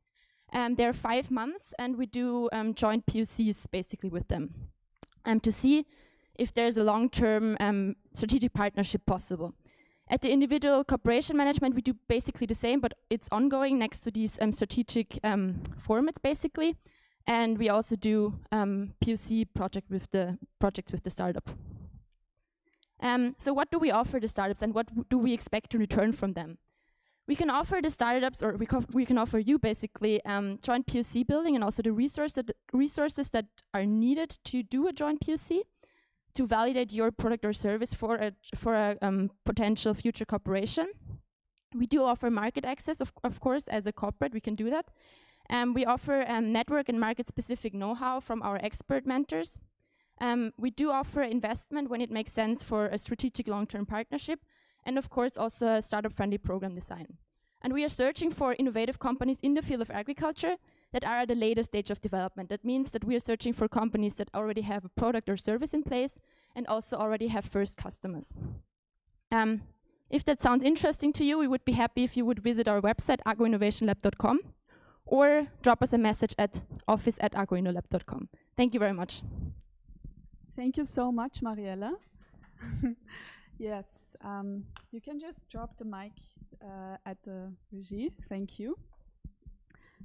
They're 5 months, and we do joint POCs basically with them to see if there's a long-term strategic partnership possible. At the individual corporation management, we do basically the same, but it's ongoing next to these strategic formats, basically. And we also do POC projects with the startup. So what do we offer the startups, and what do we expect to return from them? We can offer the startups, or we can offer you basically joint POC building, and also the resources that are needed to do a joint POC, to validate your product or service for a potential future cooperation. We do offer market access, of course, as a corporate, we can do that. We offer network and market-specific know-how from our expert mentors. We do offer investment when it makes sense for a strategic long-term partnership, and of course also a startup-friendly program design. And we are searching for innovative companies in the field of agriculture that are at the later stage of development. That means that we are searching for companies that already have a product or service in place and also already have first customers. If that sounds interesting to you, we would be happy if you would visit our website, agroinnovationlab.com, or drop us a message at office@agroinnolab.com. Thank you very much. Thank you so much, Mariella. Yes, you can just drop the mic at the regie. Thank you.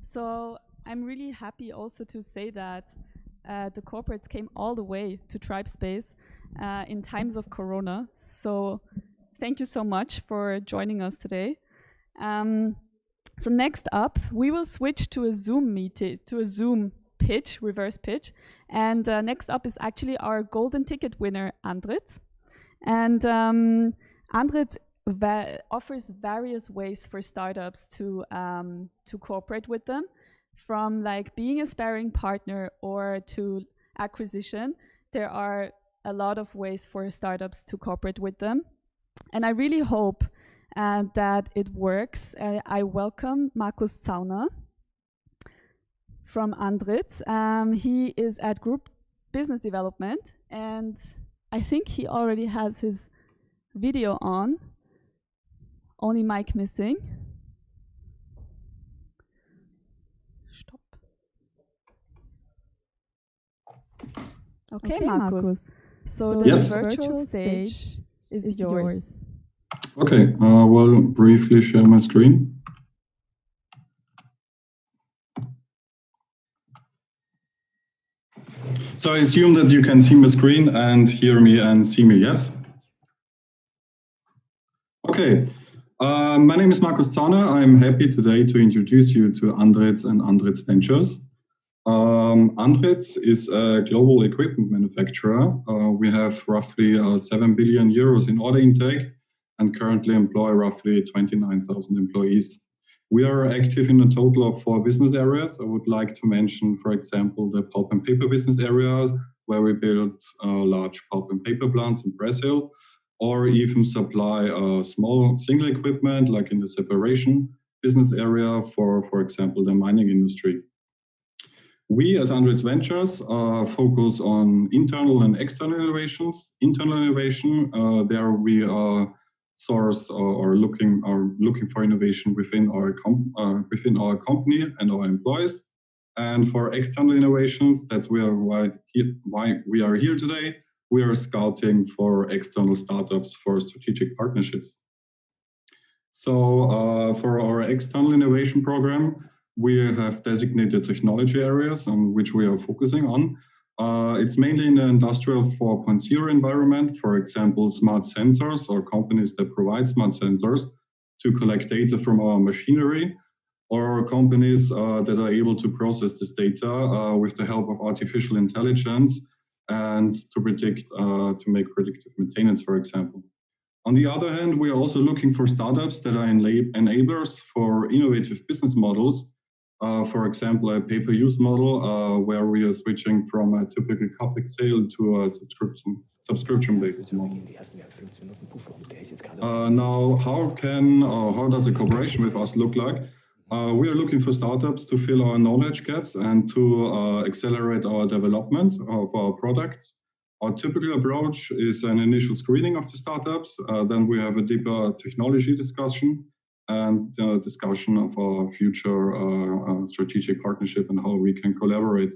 So I'm really happy also to say that the corporates came all the way to TribeSpace in times of Corona. So thank you so much for joining us today. So next up, we will switch to a Zoom meeting, to a Zoom pitch, reverse pitch. And next up is actually our golden ticket winner, Andritz. And Andritz offers various ways for startups to cooperate with them, from like being a sparring partner or to acquisition. There are a lot of ways for startups to cooperate with them. And I really hope that it works. I welcome Markus Zauner from Andritz. He is at Group Business Development, and I think he already has his video on, only mic missing. Stop. Okay, Markus. So the Yes. virtual stage is yours. Okay, I will briefly share my screen. So I assume that you can see my screen and hear me and see me, yes? Okay, my name is Markus Zahner. I'm happy today to introduce you to Andritz and Andritz Ventures. Andritz is a global equipment manufacturer. We have roughly 7 billion euros in order intake and currently employ roughly 29,000 employees. We are active in a total of 4 business areas. I would like to mention, for example, the pulp and paper business areas, where we build large pulp and paper plants in Brazil, or even supply small single equipment, like in the separation business area for example, the mining industry. We, as Andritz Ventures, focus on internal and external innovations. Internal innovation, there we source or looking for innovation within our company and our employees. And for external innovations, that's why we are here today. We are scouting for external startups for strategic partnerships. So for our external innovation program, we have designated technology areas on which we are focusing on. It's mainly in the industrial 4.0 environment, for example, smart sensors or companies that provide smart sensors to collect data from our machinery, or companies that are able to process this data with the help of artificial intelligence and to predict, to make predictive maintenance, for example. On the other hand, we are also looking for startups that are enablers for innovative business models. For example, a pay-per-use model where we are switching from a typical CapEx sale to a subscription-based model. Now, how does a cooperation with us look like? We are looking for startups to fill our knowledge gaps and to accelerate our development of our products. Our typical approach is an initial screening of the startups. Then we have a deeper technology discussion and discussion of our future strategic partnership and how we can collaborate.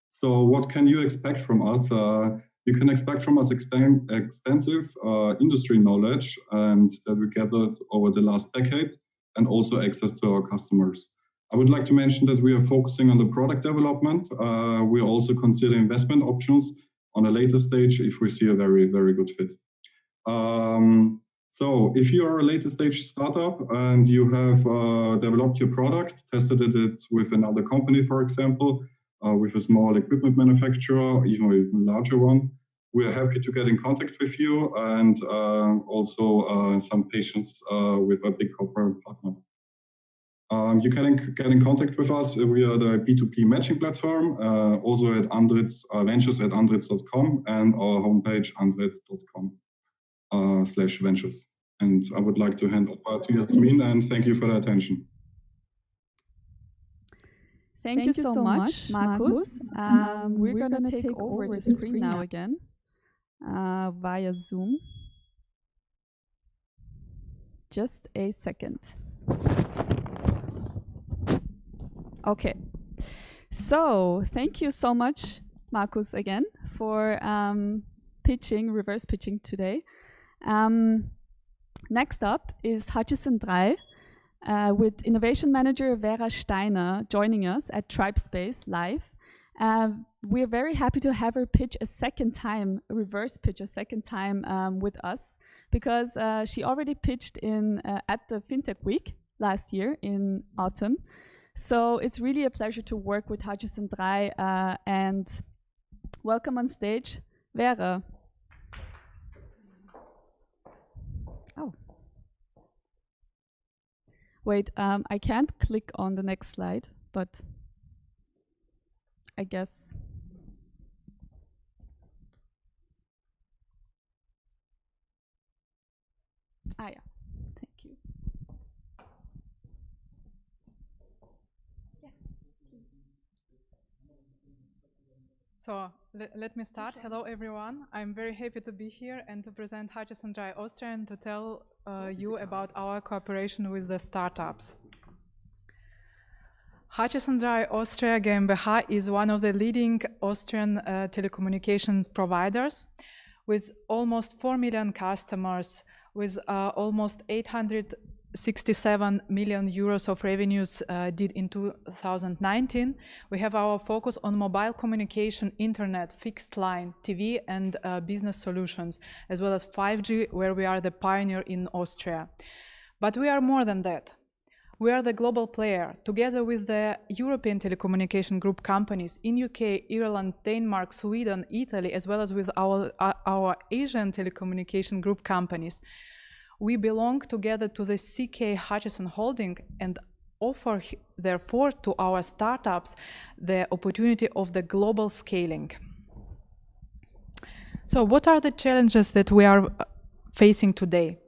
So what can you expect from us? You can expect from us extensive industry knowledge and that we gathered over the last decades, and also access to our customers. I would like to mention that we are focusing on the product development. We also consider investment options on a later stage if we see a very, very good fit. So if you are a later stage startup and you have developed your product, tested it with another company, for example, with a small equipment manufacturer, or even a larger one, we are happy to get in contact with you, and also some patience with a big corporate partner. You can get in contact with us via the B2B matching platform, also at Andritz Ventures at andritz.com, and our homepage andritz.com/ventures. And I would like to hand over to Yasmin, and thank you for the attention. Thank you so much, Markus. We're going to take over the screen now again via Zoom. Just a second. Okay. So thank you so much, Markus, again for reverse pitching today. Next up is Hutchison 3 with Innovation Manager Vera Steiner joining us at TribeSpace live. We're very happy to have her pitch a second time, reverse pitch a second time with us, because she already pitched at the FinTech Week last year in autumn. So it's really a pleasure to work with Hutchison 3 and welcome on stage, Vera. Oh. Wait, I can't click on the next slide, but I guess. Yeah, thank you. Yes, please. So let me start. Hello, everyone. I'm very happy to be here and to present Hutchison 3 Austria and to tell you about our cooperation with the startups. Hutchison Drei Austria GmbH is one of the leading Austrian telecommunications providers with almost 4 million customers, with almost 867 million euros of revenues did in 2019. We have our focus on mobile communication, internet, fixed line, TV and business solutions, as well as 5G, where we are the pioneer in Austria. But we are more than that. We are the global player, together with the European telecommunication group companies in UK, Ireland, Denmark, Sweden, Italy, as well as with our Asian telecommunication group companies. We belong together to the CK Hutchison Holding and offer, therefore, to our startups the opportunity of the global scaling. So what are the challenges that we are facing today?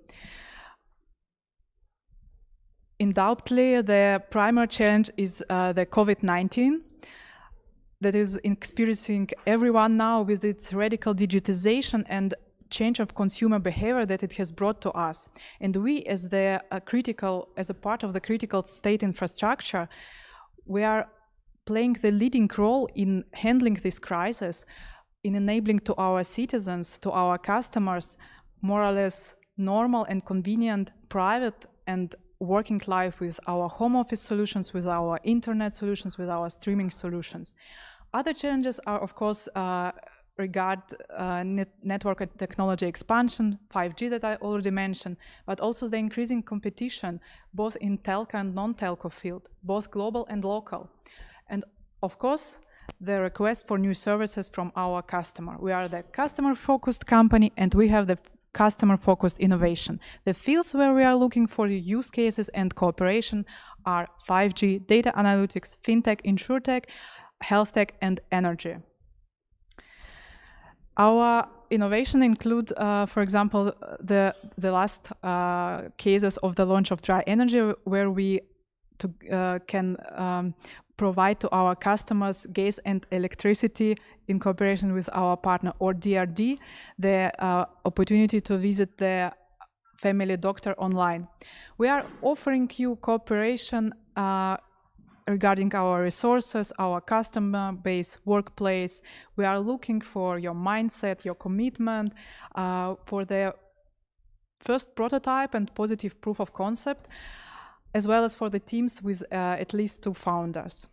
Undoubtedly, the primary challenge is the COVID-19 that is experiencing everyone now with its radical digitization and change of consumer behavior that it has brought to us. And we, as a part of the critical state infrastructure, we are playing the leading role in handling this crisis, in enabling to our citizens, to our customers, more or less normal and convenient private and working life with our home office solutions, with our internet solutions, with our streaming solutions. Other challenges are, of course, regard network and technology expansion, 5G that I already mentioned, but also the increasing competition, both in telco and non-telco field, both global and local. And of course, the request for new services from our customer. We are the customer-focused company and we have the customer-focused innovation. The fields where we are looking for use cases and cooperation are 5G, data analytics, fintech, insurtech, health tech, and energy. Our innovation include, for example, the last cases of the launch of Dry Energy, where we can provide to our customers gas and electricity in cooperation with our partner, or DRD, the opportunity to visit the family doctor online. We are offering you cooperation regarding our resources, our customer base, workplace. We are looking for your mindset, your commitment, for the first prototype and positive proof of concept, as well as for the teams with at least 2 founders.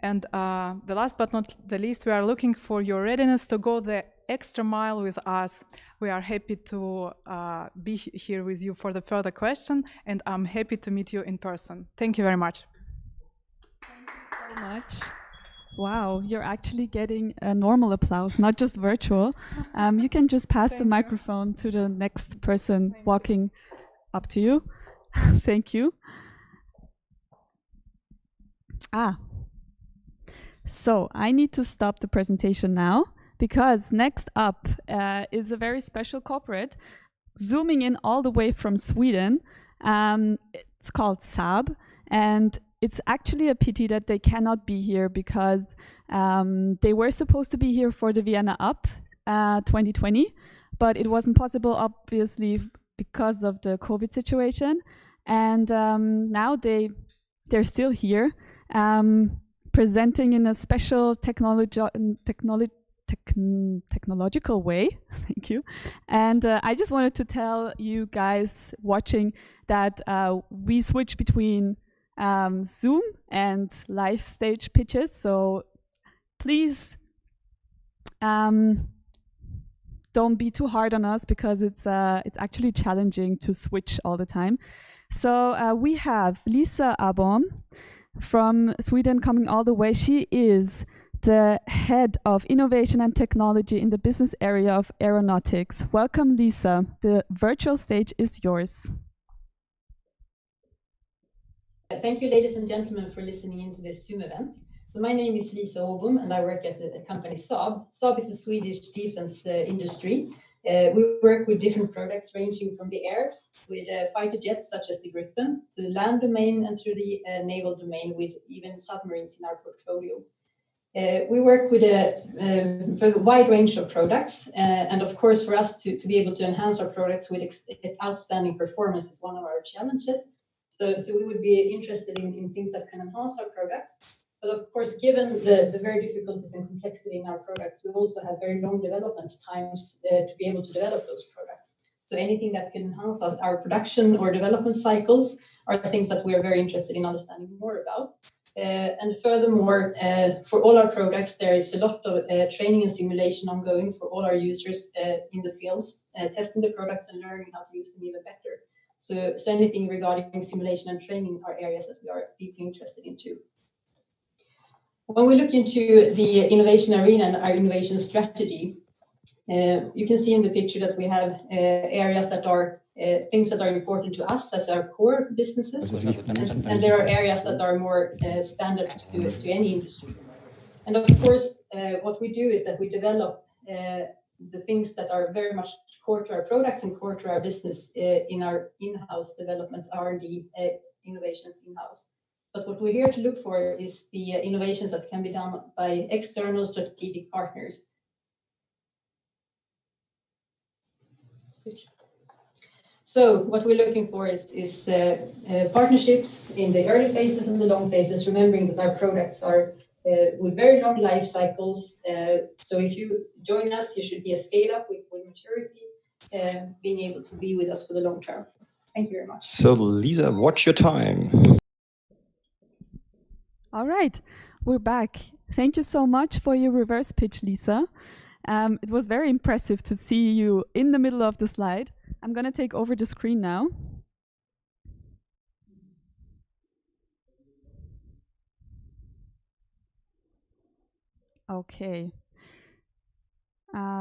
And the last but not the least, we are looking for your readiness to go the extra mile with us. We are happy to be here with you for the further question, and I'm happy to meet you in person. Thank you very much. Thank you so much. Wow, you're actually getting a normal applause, not just virtual. You can just pass the microphone to the next person walking up to you. Thank you. So I need to stop the presentation now, because next up is a very special corporate zooming in all the way from Sweden. It's called Saab, and it's actually a pity that they cannot be here, because they were supposed to be here for the Vienna Up 2020, but it wasn't possible, obviously, because of the COVID situation. And now they're still here, presenting in a special technological way. Thank you. And I just wanted to tell you guys watching that we switch between Zoom and live stage pitches. So please don't be too hard on us, because it's actually challenging to switch all the time. So we have Lisa Abom from Sweden coming all the way. She is the head of innovation and technology in the business area of aeronautics. Welcome, Lisa. The virtual stage is yours. Thank you, ladies and gentlemen, for listening into this Zoom event. So my name is Lisa Abom, and I work at the company Saab. Saab is a Swedish defense industry. We work with different products ranging from the air with fighter jets such as the Gripen, to the land domain, and through the naval domain with even submarines in our portfolio. We work with a wide range of products, and of course for us to be able to enhance our products with outstanding performance is one of our challenges. So we would be interested in things that can enhance our products. But of course, given the very difficulties and complexity in our products, we also have very long development times to be able to develop those products. So anything that can enhance our production or development cycles are things that we are very interested in understanding more about. And furthermore, for all our products, there is a lot of training and simulation ongoing for all our users in the fields, testing the products and learning how to use them even better. So anything regarding simulation and training are areas that we are deeply interested in too. When we look into the innovation arena and our innovation strategy, you can see in the picture that we have areas that are things that are important to us as our core businesses, and there are areas that are more standard to any industry. And of course, what we do is that we develop the things that are very much core to our products and core to our business in our in-house development, R&D innovations in-house. But what we're here to look for is the innovations that can be done by external strategic partners. Switch. So what we're looking for is partnerships in the early phases and the long phases, remembering that our products are with very long life cycles. So if you join us, you should be a scale-up with maturity, being able to be with us for the long term. Thank you very much. So Lisa, watch your time. All right, we're back. Thank you so much for your reverse pitch, Lisa. It was very impressive to see you in the middle of the slide. I'm going to take over the screen now. Okay.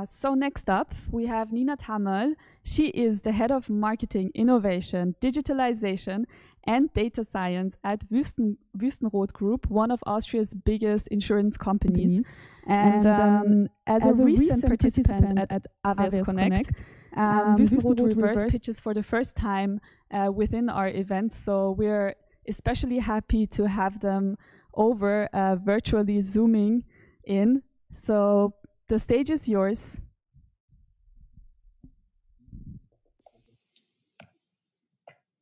So next up, we have Nina Tammel. She is the head of marketing, innovation, digitalization, and data science at Wüstenrot Group, one of Austria's biggest insurance companies. And as a recent participant at AWS Connect, Wüstenrot reverse pitches for the first time within our events. So we're especially happy to have them over virtually zooming in. So the stage is yours.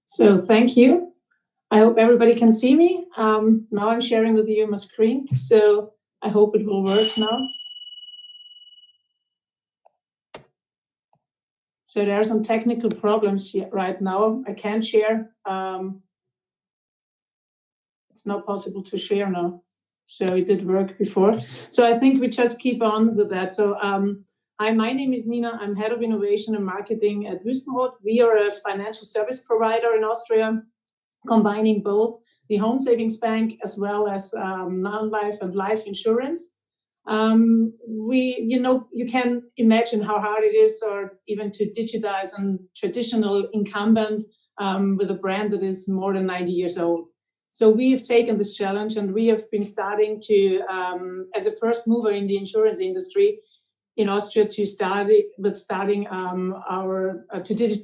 So thank you. I hope everybody can see me. Now I'm sharing with you my screen, so I hope it will work now. So there are some technical problems here right now. I can't share. It's not possible to share now. So it did work before. So I think we just keep on with that. So hi, my name is Nina. I'm head of innovation and marketing at Wüstenrot. We are a financial service provider in Austria, combining both the home savings bank as well as non-life and life insurance. You can imagine how hard it is, or even to digitize a traditional incumbent with a brand that is more than 90 years old. So we have taken this challenge, and we have been starting to, as a first mover in the insurance industry in Austria, to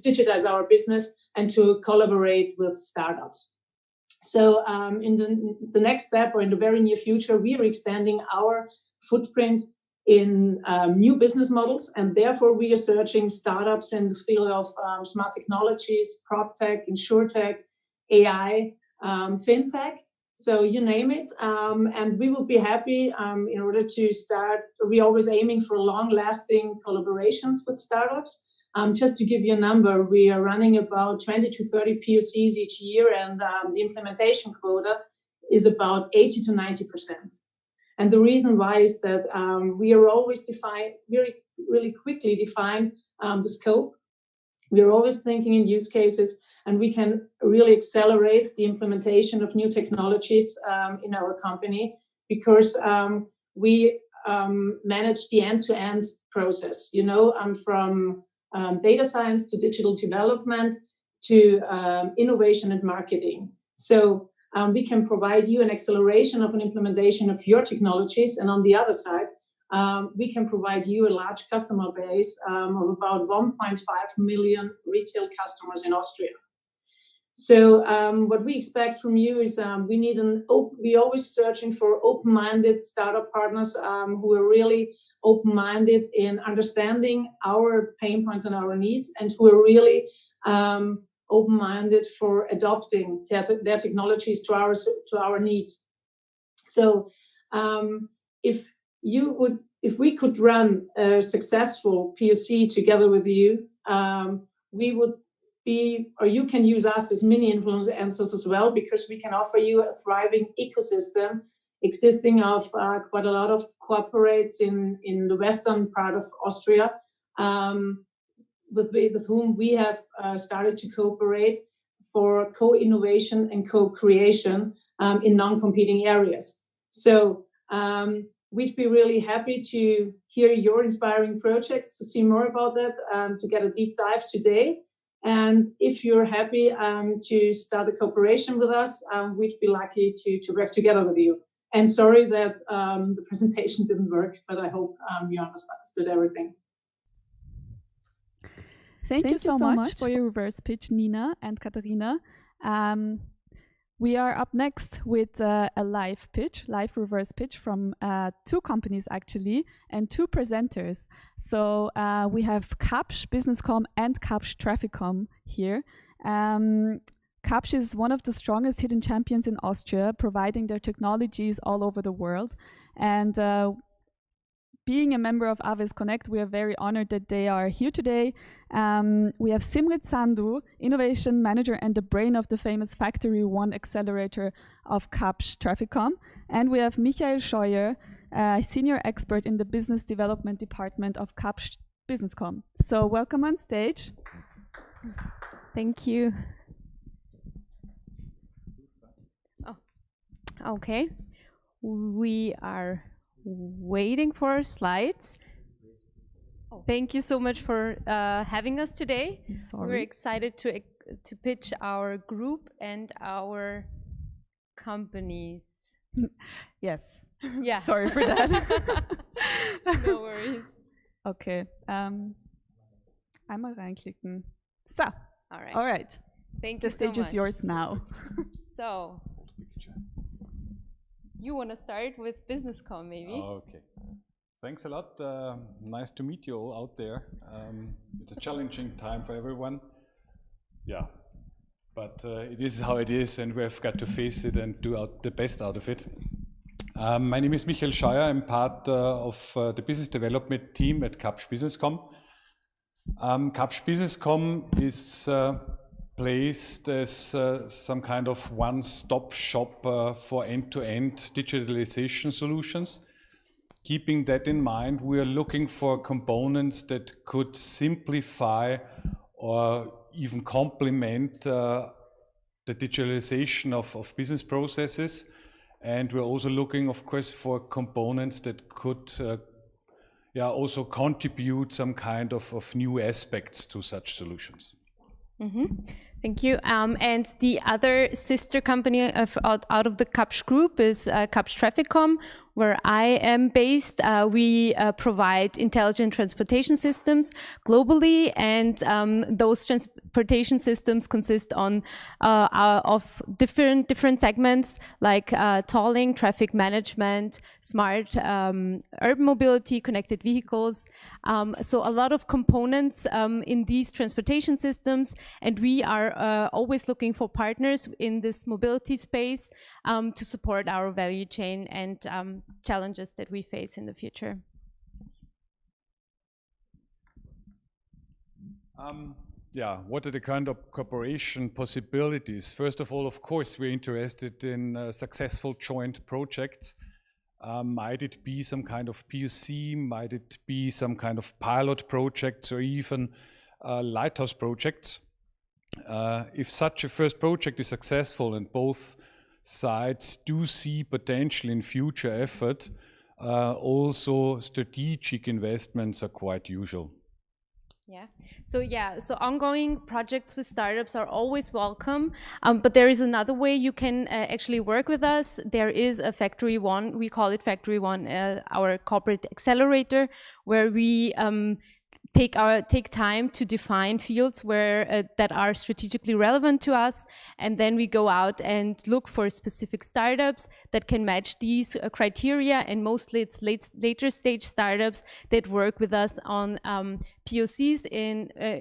digitize our business and to collaborate with startups. So in the next step, or in the very near future, we are extending our footprint in new business models, and therefore we are searching startups in the field of smart technologies, prop tech, insurtech, AI, fintech, so you name it, and we will be happy in order to start. We're always aiming for long-lasting collaborations with startups. Just to give you a number, we are running about 20 to 30 POCs each year, and the implementation quota is about 80 to 90%. And the reason why is that we are always really quickly define the scope. We are always thinking in use cases, and we can really accelerate the implementation of new technologies in our company, because we manage the end-to-end process. From data science to digital development to innovation and marketing. So we can provide you an acceleration of an implementation of your technologies, and on the other side, we can provide you a large customer base of about 1.5 million retail customers in Austria. So what we expect from you is we're always searching for open-minded startup partners who are really open-minded in understanding our pain points and our needs, and who are really open-minded for adopting their technologies to our needs. So if we could run a successful POC together with you, we would be, or you can use us as mini influencers as well, because we can offer you a thriving ecosystem existing of quite a lot of corporates in the western part of Austria, with whom we have started to cooperate for co-innovation and co-creation in non-competing areas. So we'd be really happy to hear your inspiring projects, to see more about that, to get a deep dive today. And if you're happy to start a cooperation with us, we'd be lucky to work together with you. And sorry that the presentation didn't work, but I hope you understood everything. Thank you so much for your reverse pitch, Nina and Katharina. We are up next with a live reverse pitch from 2 companies actually, and 2 presenters. So we have Kapsch Businesscom and Kapsch Trafficom here. Kapsch is one of the strongest hidden champions in Austria, providing their technologies all over the world. And being a member of Aves Connect, we are very honored that they are here today. We have Simrit Sandhu, Innovation Manager and the brain of the famous Factory One accelerator of Kapsch Trafficom. And we have Michael Scheuer, Senior Expert in the Business Development Department of Kapsch Businesscom. So welcome on stage. Thank you. Okay, we are waiting for our slides. Thank you so much for having us today. We're excited to pitch our group and our companies. Yes. Yeah. Sorry for that. No worries. Okay. Einmal reinklicken. So. All right. All right. Thank you so much. The stage is yours now. So. You want to start with Businesscom, maybe? Okay. Thanks a lot. Nice to meet you all out there. It's a challenging time for everyone. Yeah, but it is how it is, and we've got to face it and do the best out of it. My name is Michael Scheuer. I'm part of the business development team at Kapsch Businesscom. Kapsch Businesscom is placed as some kind of one-stop shop for end-to-end digitalization solutions. Keeping that in mind, we are looking for components that could simplify or even complement the digitalization of business processes. And we're also looking, of course, for components that could also contribute some kind of new aspects to such solutions. Mm-hmm. Thank you. And the other sister company out of the Kapsch group is Kapsch Trafficom, where I am based. We provide intelligent transportation systems globally, and those transportation systems consist of different segments like tolling, traffic management, smart urban mobility, connected vehicles. So a lot of components in these transportation systems, and we are always looking for partners in this mobility space to support our value chain and challenges that we face in the future. What are the kind of cooperation possibilities? First of all, of course, we're interested in successful joint projects. Might it be some kind of POC? Might it be some kind of pilot projects or even lighthouse projects? If such a first project is successful and both sides do see potential in future effort, also strategic investments are quite usual. So ongoing projects with startups are always welcome, but there is another way you can actually work with us. There is a Factory One, we call it Factory One, our corporate accelerator, where we take time to define fields where that are strategically relevant to us, and then we go out and look for specific startups that can match these criteria, and mostly it's later stage startups that work with us on POCs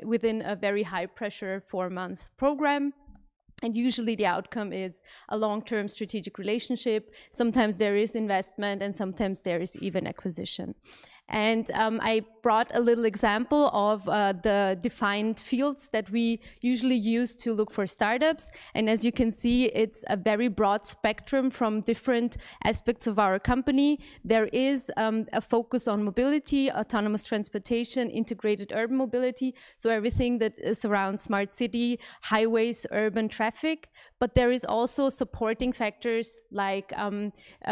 within a very high pressure 4-month program. And usually the outcome is a long-term strategic relationship. Sometimes there is investment, and sometimes there is even acquisition. And I brought a little example of the defined fields that we usually use to look for startups. And as you can see, it's a very broad spectrum from different aspects of our company. There is a focus on mobility, autonomous transportation, integrated urban mobility, so everything that is around smart city, highways, urban traffic. But there is also supporting factors like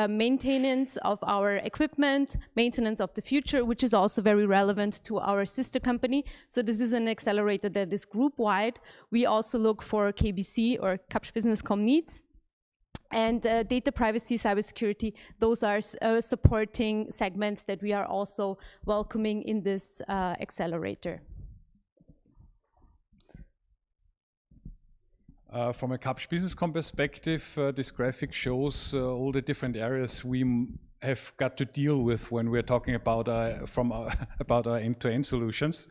maintenance of our equipment, maintenance of the future, which is also very relevant to our sister company. So this is an accelerator that is group-wide. We also look for KBC or Kapsch Business Com needs. And data privacy, cybersecurity, those are supporting segments that we are also welcoming in this accelerator. From a Kapsch Business Com perspective, this graphic shows all the different areas we have got to deal with when we're talking about our end-to-end solutions.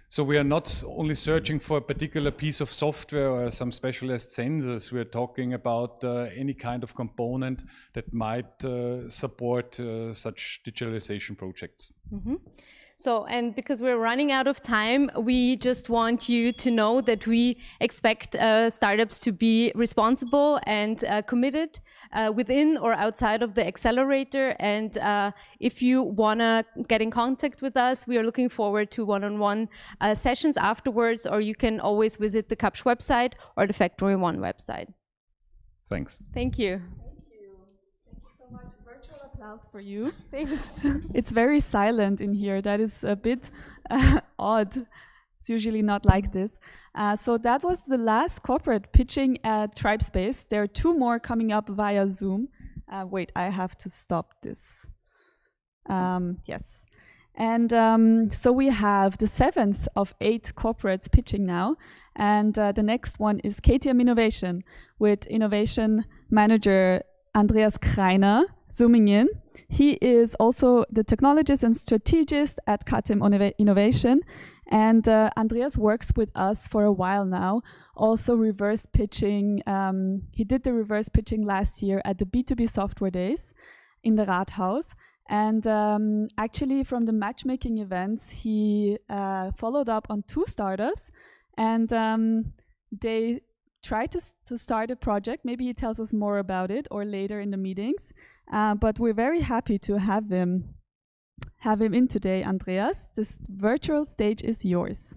So we are not only searching for a particular piece of software or some specialized sensors. We're talking about any kind of component that might support such digitalization projects. Mm-hmm. So, and because we're running out of time, we just want you to know that we expect startups to be responsible and committed within or outside of the accelerator. And if you want to get in contact with us, we are looking forward to one-on-one sessions afterwards, or you can always visit the Kapsch website or the Factory One website. Thanks. Thank you. Applause for you. Thanks. It's very silent in here. That is a bit odd. It's usually not like this. So that was the last corporate pitching at TribeSpace. There are 2 more coming up via Zoom. Wait, I have to stop this. Yes. And so we have the 7th of 8 corporates pitching now. And the next one is KTM Innovation with Innovation Manager Andreas Kreiner zooming in. He is also the technologist and strategist at KTM Innovation. And Andreas works with us for a while now, also reverse pitching. He did the reverse pitching last year at the B2B Software Days in the Rathaus. And actually from the matchmaking events, he followed up on 2 startups, and they tried to start a project. Maybe he tells us more about it or later in the meetings. But we're very happy to have him in today, Andreas. This virtual stage is yours.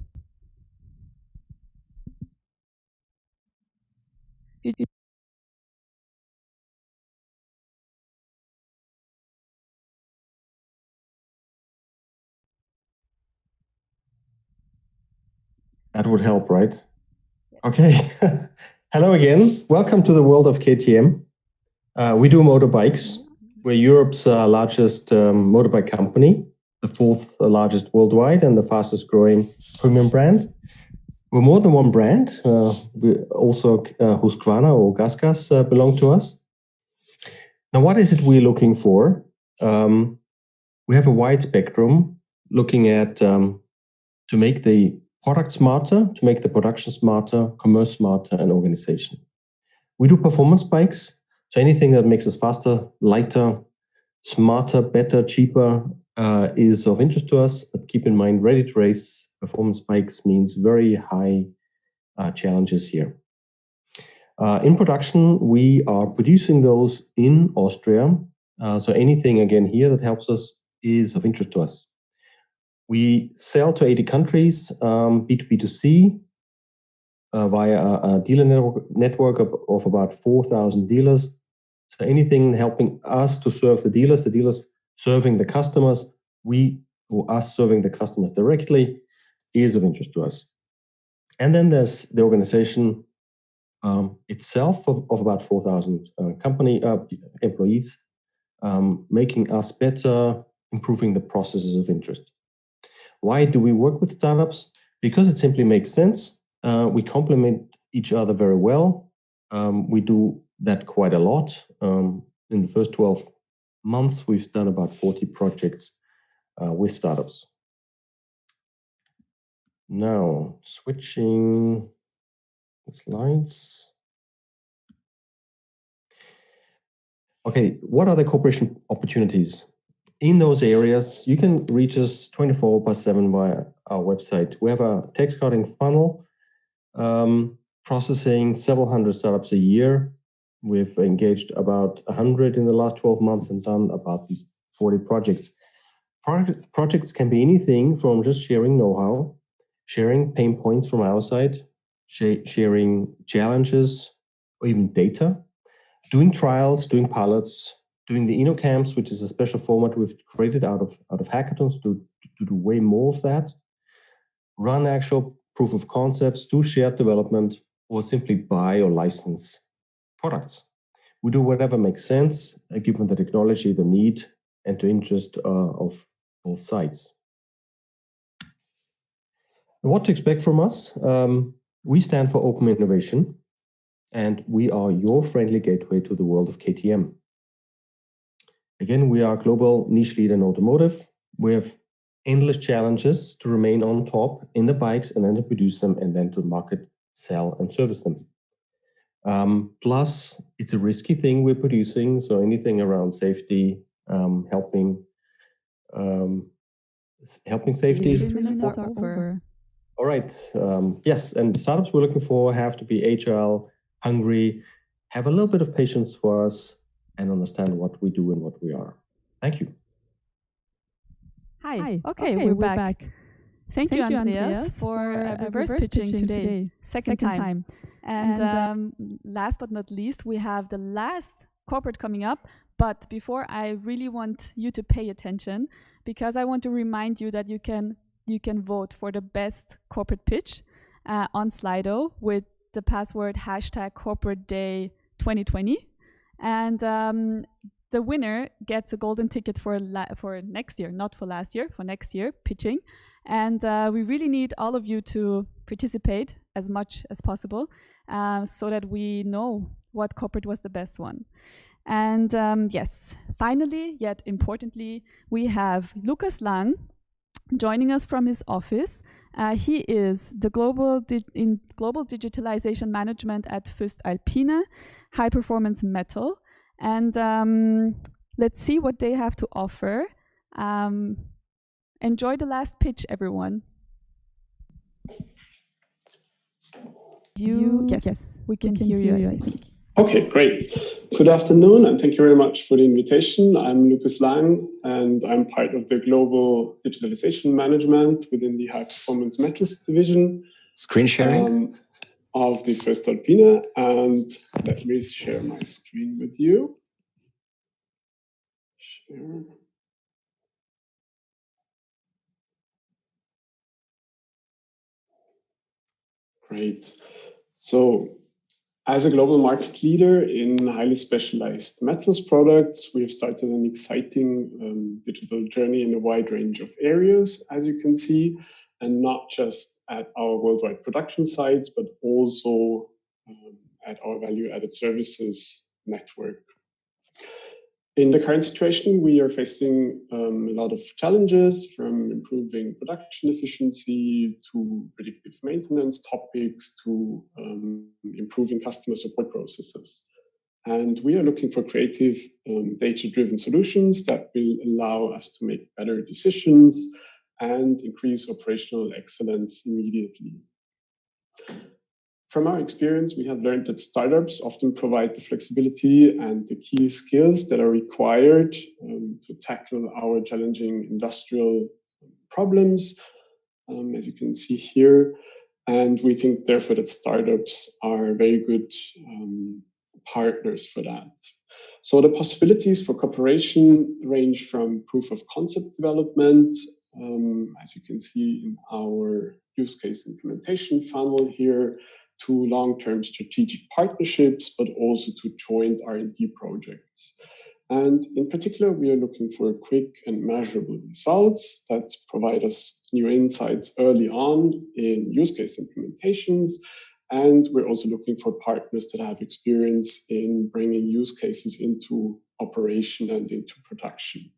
That would help, right? Okay. Hello again. Welcome to the world of KTM. We do motorbikes. We're Europe's largest motorbike company, the 4th largest worldwide and the fastest growing premium brand. We're more than one brand. We also Husqvarna or GasGas belong to us. Now, what is it we're looking for? We have a wide spectrum looking at to make the product smarter, to make the production smarter, commerce smarter, and organization. We do performance bikes, so anything that makes us faster, lighter, smarter, better, cheaper is of interest to us. But keep in mind, ready to race performance bikes means very high challenges here. In production, we are producing those in Austria. So anything again here that helps us is of interest to us. We sell to 80 countries, B2B2C, via a dealer network of about 4,000 dealers. So anything helping us to serve the dealers serving the customers, we or us serving the customers directly is of interest to us. And then there's the organization itself of about 4,000 company employees, making us better, improving the processes of interest. Why do we work with startups? Because it simply makes sense. We complement each other very well. We do that quite a lot. In the first 12 months, we've done about 40 projects with startups. Now, switching slides. Okay, what are the cooperation opportunities? In those areas, you can reach us 24/7 via our website. We have a tech scouting funnel processing several hundred startups a year. We've engaged about 100 in the last 12 months and done about these 40 projects. Projects can be anything from just sharing know-how, sharing pain points from our side, sharing challenges, or even data, doing trials, doing pilots, doing the InnoCamps, which is a special format we've created out of hackathons to do way more of that, run actual proof of concepts, do shared development, or simply buy or license products. We do whatever makes sense, given the technology, the need, and the interest of both sides. And what to expect from us? We stand for open innovation, and we are your friendly gateway to the world of KTM. Again, we are a global niche leader in automotive. We have endless challenges to remain on top in the bikes and then to produce them and then to market, sell, and service them. Plus, it's a risky thing we're producing, so anything around safety, helping safety. 3 minutes are over. All right. Yes, and the startups we're looking for have to be agile, hungry, have a little bit of patience for us, and understand what we do and what we are. Thank you. Hi. Okay, we're back. Thank you, Andreas, for reverse pitching today. Second time. And last but not least, we have the last corporate coming up. But before, I really want you to pay attention, because I want to remind you that you can vote for the best corporate pitch on Slido with the password #CorporateDay2020. And the winner gets a golden ticket for next year, not for last year, for next year pitching. And we really need all of you to participate as much as possible so that we know what corporate was the best one. And yes, finally, yet importantly, we have Lukas Lang joining us from his office. He is the global digitalization management at voestalpine, High Performance Metal. And let's see what they have to offer. Enjoy the last pitch, everyone. Yes, we can hear you, I think. Okay, great. Good afternoon, and thank you very much for the invitation. I'm Lukas Lang, and I'm part of the global digitalization management within the High Performance Metals division. Screen sharing? Of the voestalpine, and let me share my screen with you. Share. Great. So, as a global market leader in highly specialized metals products, we have started an exciting digital journey in a wide range of areas, as you can see, and not just at our worldwide production sites, but also at our value-added services network. In the current situation, we are facing a lot of challenges, from improving production efficiency to predictive maintenance topics to improving customer support processes. And we are looking for creative data-driven solutions that will allow us to make better decisions and increase operational excellence immediately. From our experience, we have learned that startups often provide the flexibility and the key skills that are required to tackle our challenging industrial problems, as you can see here. And we think, therefore, that startups are very good partners for that. So the possibilities for cooperation range from proof of concept development, as you can see in our use case implementation funnel here, to long-term strategic partnerships, but also to joint R&D projects. And in particular, we are looking for quick and measurable results that provide us new insights early on in use case implementations. And we're also looking for partners that have experience in bringing use cases into operation and into production.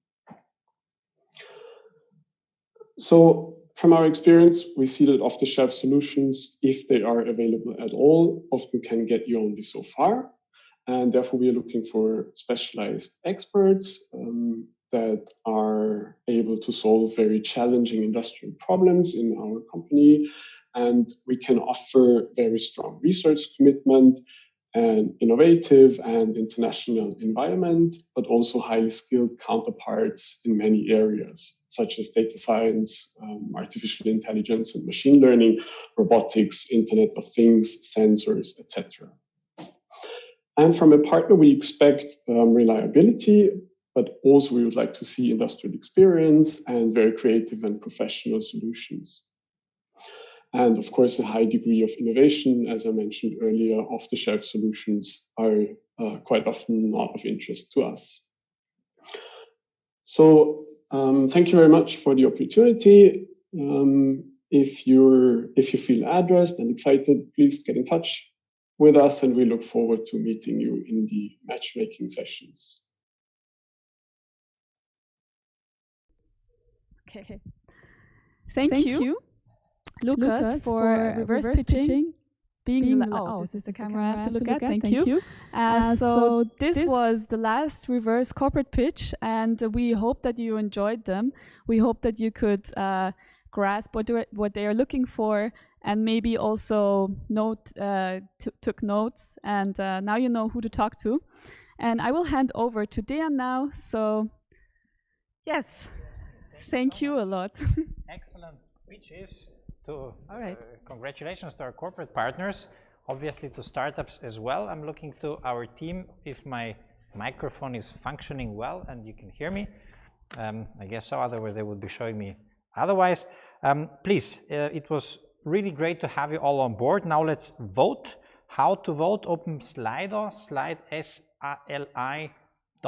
So from our experience, we see that off-the-shelf solutions, if they are available at all, often can get you only so far. And therefore, we are looking for specialized experts that are able to solve very challenging industrial problems in our company. And we can offer very strong research commitment and innovative and international environment, but also highly skilled counterparts in many areas, such as data science, artificial intelligence and machine learning, robotics, Internet of Things, sensors, etc. And from a partner, we expect reliability, but also we would like to see industrial experience and very creative and professional solutions. And of course, a high degree of innovation. As I mentioned earlier, off-the-shelf solutions are quite often not of interest to us. So thank you very much for the opportunity. If you feel addressed and excited, please get in touch with us, and we look forward to meeting you in the matchmaking sessions. Okay. Thank you, Lucas, for reverse pitching, being this is the camera I have to look at. Thank you. So this was the last reverse corporate pitch, and we hope that you enjoyed them. We hope that you could grasp what they are looking for, and maybe also took notes, and now you know who to talk to. And I will hand over to Dejan now. So yes, thank you a lot. Excellent pitches. All right. Congratulations to our corporate partners, obviously to startups as well. I'm looking to our team if my microphone is functioning well and you can hear me. I guess so, otherwise they would be showing me otherwise. Please, it was really great to have you all on board. Now let's vote. How to vote? Open Slido,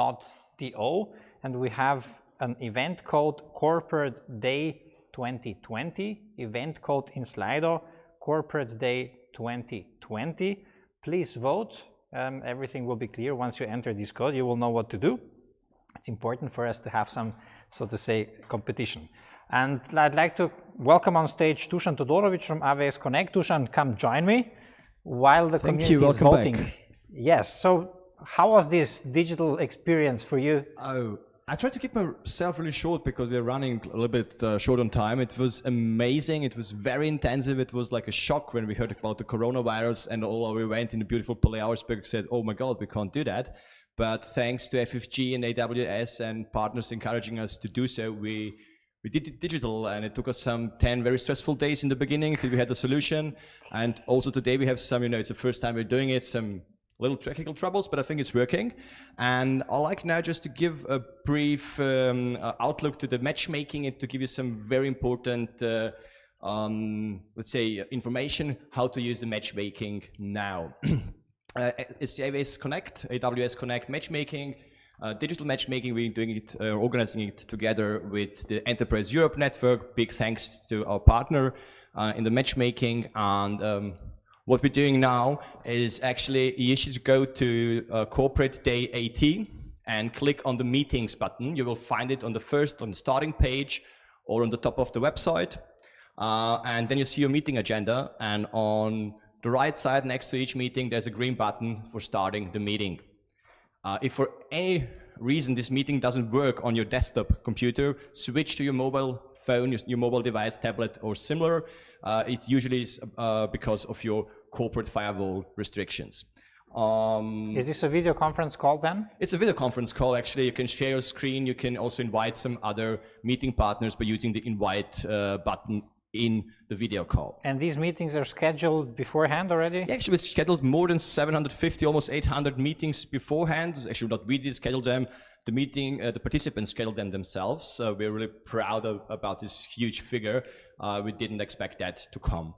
sli.do, and we have an event code Corporate Day 2020, event code in Slido, Corporate Day 2020. Please vote. Everything will be clear once you enter this code. You will know what to do. It's important for us to have some, so to say, competition. And I'd like to welcome on stage Dusan Todorovic from AWS Connect. Dusan, come join me while the community is voting. Back. Yes. So how was this digital experience for you? I tried to keep myself really short because we're running a little bit short on time. It was amazing. It was very intensive. It was like a shock when we heard about the coronavirus and all we went in the beautiful Palais Auersberg, said, oh my God, we can't do that. But thanks to FFG and AWS and partners encouraging us to do so, we did it digital, and it took us some 10 very stressful days in the beginning till we had the solution. And also today we have some, it's the first time we're doing it, some little technical troubles, but I think it's working. And I'd like now just to give a brief outlook to the matchmaking and to give you some very important, let's say, information how to use the matchmaking now. It's the AWS Connect matchmaking. Digital matchmaking, we're doing it, organizing it together with the Enterprise Europe Network. Big thanks to our partner in the matchmaking. And what we're doing now is actually you should go to Corporate Day 18 and click on the meetings button. You will find it on the starting page or on the top of the website. And then you see your meeting agenda. And on the right side next to each meeting, there's a green button for starting the meeting. If for any reason this meeting doesn't work on your desktop computer, switch to your mobile phone, your mobile device, tablet, or similar. It usually is because of your corporate firewall restrictions. Is this a video conference call then? It's a video conference call, actually. You can share your screen. You can also invite some other meeting partners by using the invite button in the video call. And these meetings are scheduled beforehand already? Yeah, actually, we scheduled more than 750, almost 800 meetings beforehand. Actually, not we did schedule them. The participants scheduled them themselves. So we're really proud about this huge figure. We didn't expect that to come.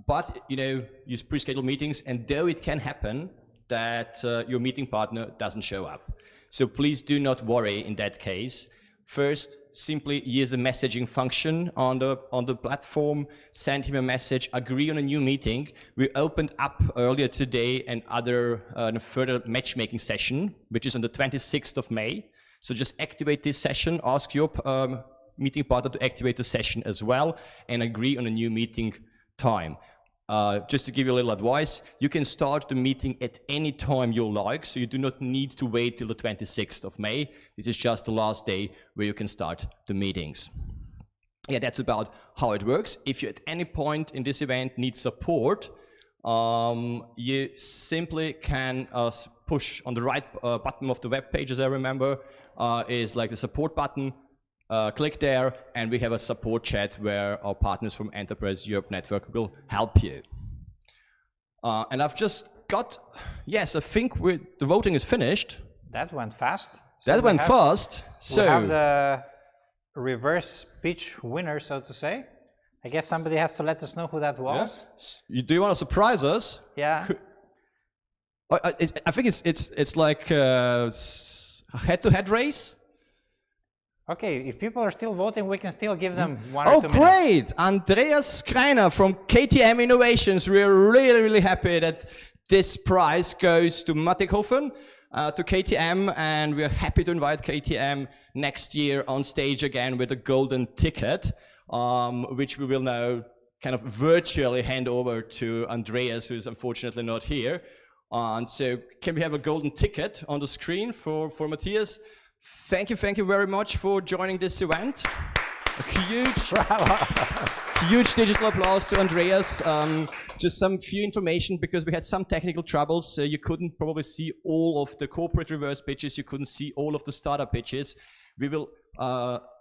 But, you pre-schedule meetings, and though it can happen, that your meeting partner doesn't show up. So please do not worry in that case. First, simply use the messaging function on the platform, send him a message, agree on a new meeting. We opened up earlier today a further matchmaking session, which is on the 26th of May. So just activate this session, ask your meeting partner to activate the session as well, and agree on a new meeting time. Just to give you a little advice, you can start the meeting at any time you like, so you do not need to wait till the 26th of May. This is just the last day where you can start the meetings. Yeah, that's about how it works. If you at any point in this event need support, you simply can push on the right button of the web page, as I remember, is like the support button. Click there, and we have a support chat where our partners from Enterprise Europe Network will help you. And I've just got, yes, I think the voting is finished. That went fast. That went fast. So we have the reverse pitch winner, so to say. I guess somebody has to let us know who that was. Yes. Do you want to surprise us? Yeah. I think it's like a head-to-head race. Okay, if people are still voting, we can still give them 1 or 2 minutes. Oh, great! Andreas Kreiner from KTM Innovations. We're really, really happy that this prize goes to Mattighofen, to KTM, and we're happy to invite KTM next year on stage again with a golden ticket, which we will now kind of virtually hand over to Andreas, who's unfortunately not here. And so can we have a golden ticket on the screen for Matthias? Thank you very much for joining this event. A huge digital applause to Andreas. Just some few information, because we had some technical troubles. You couldn't probably see all of the corporate reverse pitches. You couldn't see all of the startup pitches. We will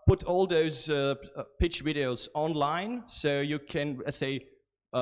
put all those pitch videos online, so you can,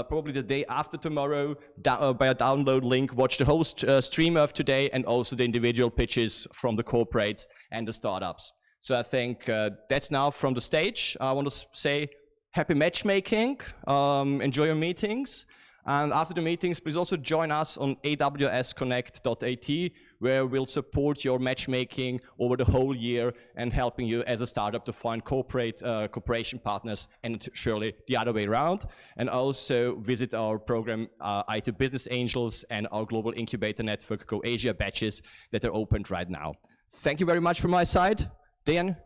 probably the day after tomorrow, by a download link, watch the whole stream of today, and also the individual pitches from the corporates and the startups. So I think that's now from the stage. I want to say happy matchmaking, enjoy your meetings, and after the meetings, please also join us on awsconnect.at, where we'll support your matchmaking over the whole year and helping you as a startup to find cooperation partners, and surely the other way around. And also visit our program, IT Business Angels, and our global incubator network, Go Asia batches that are opened right now. Thank you very much from my side. Dan,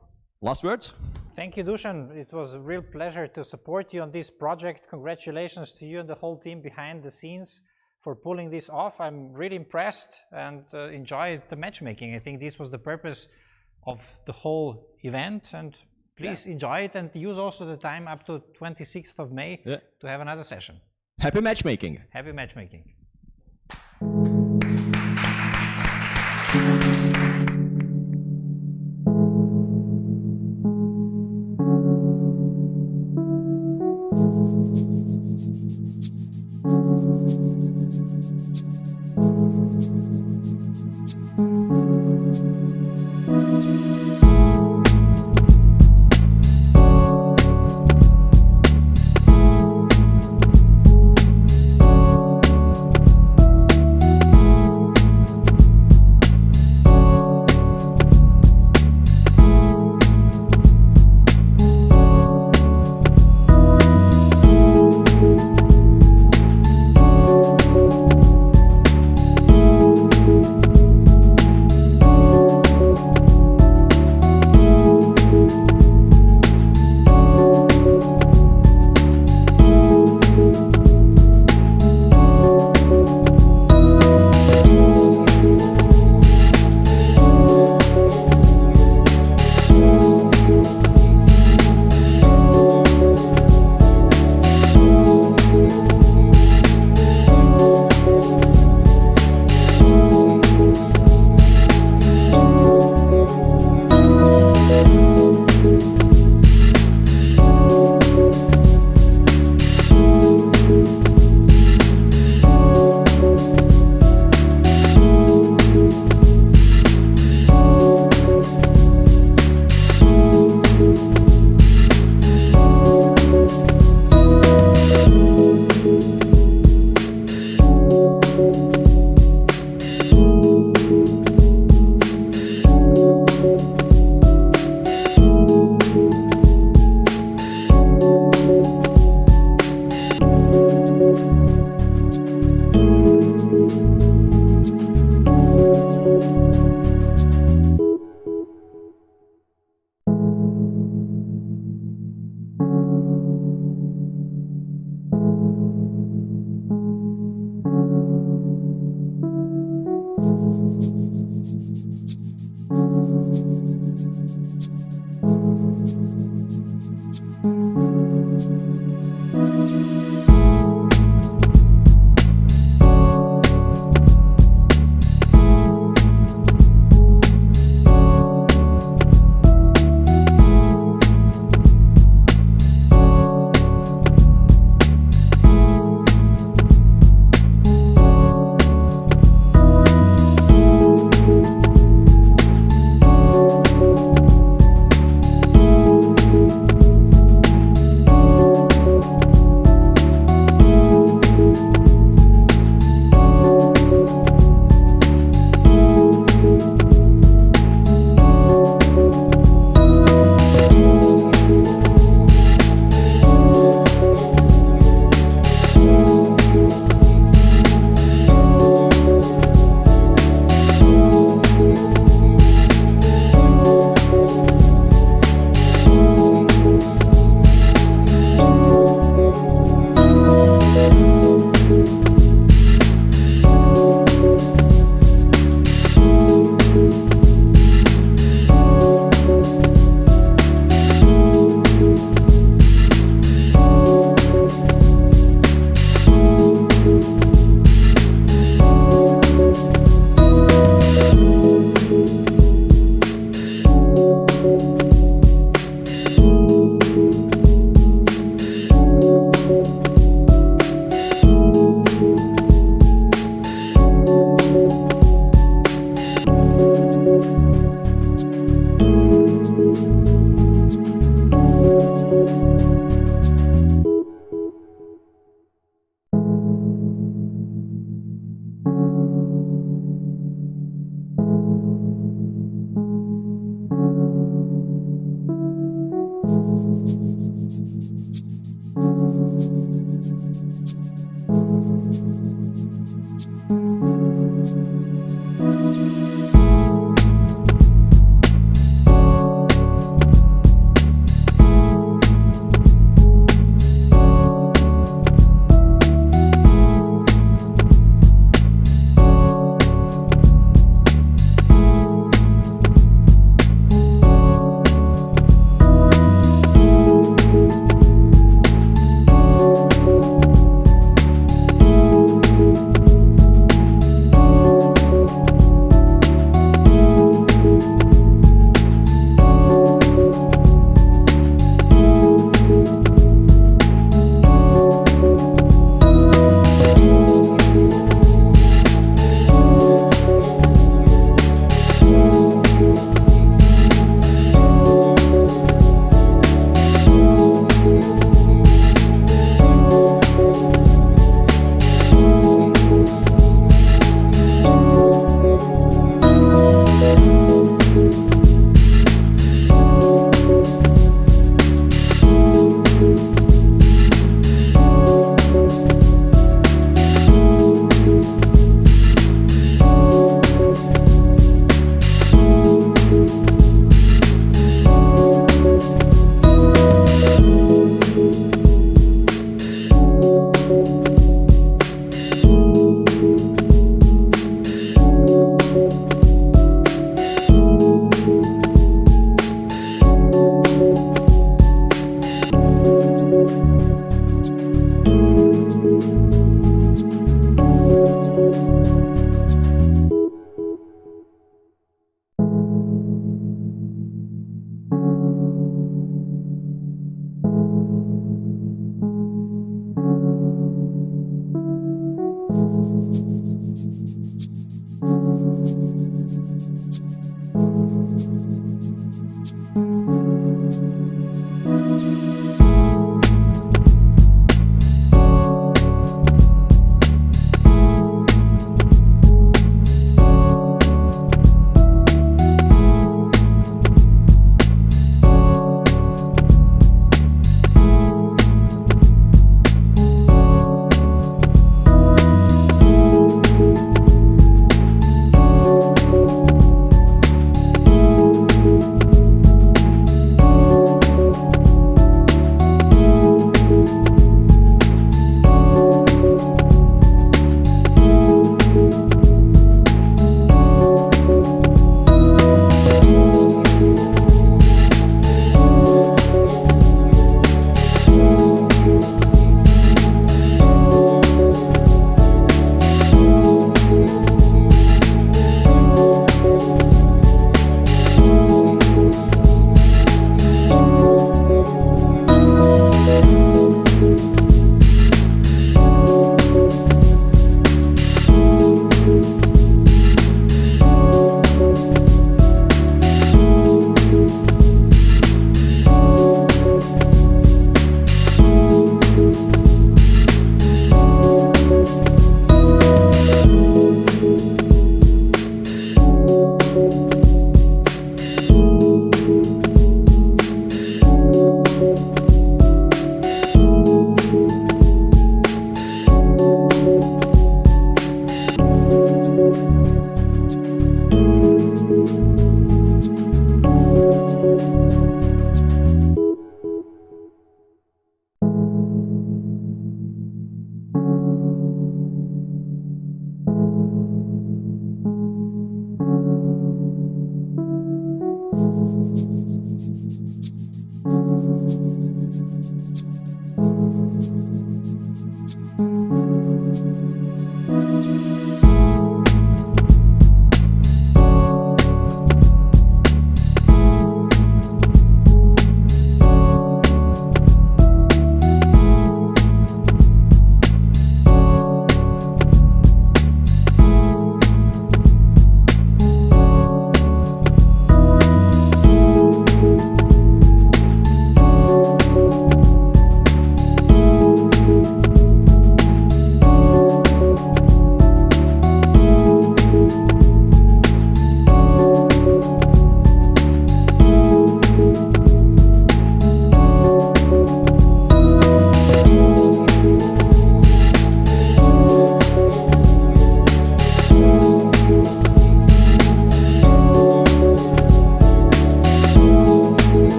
last words? Thank you, Dusan. It was a real pleasure to support you on this project. Congratulations to you and the whole team behind the scenes for pulling this off. I'm really impressed and enjoyed the matchmaking. I think this was the purpose of the whole event, and please enjoy it and use also the time up to 26th of May to have another session. Happy matchmaking. Happy matchmaking.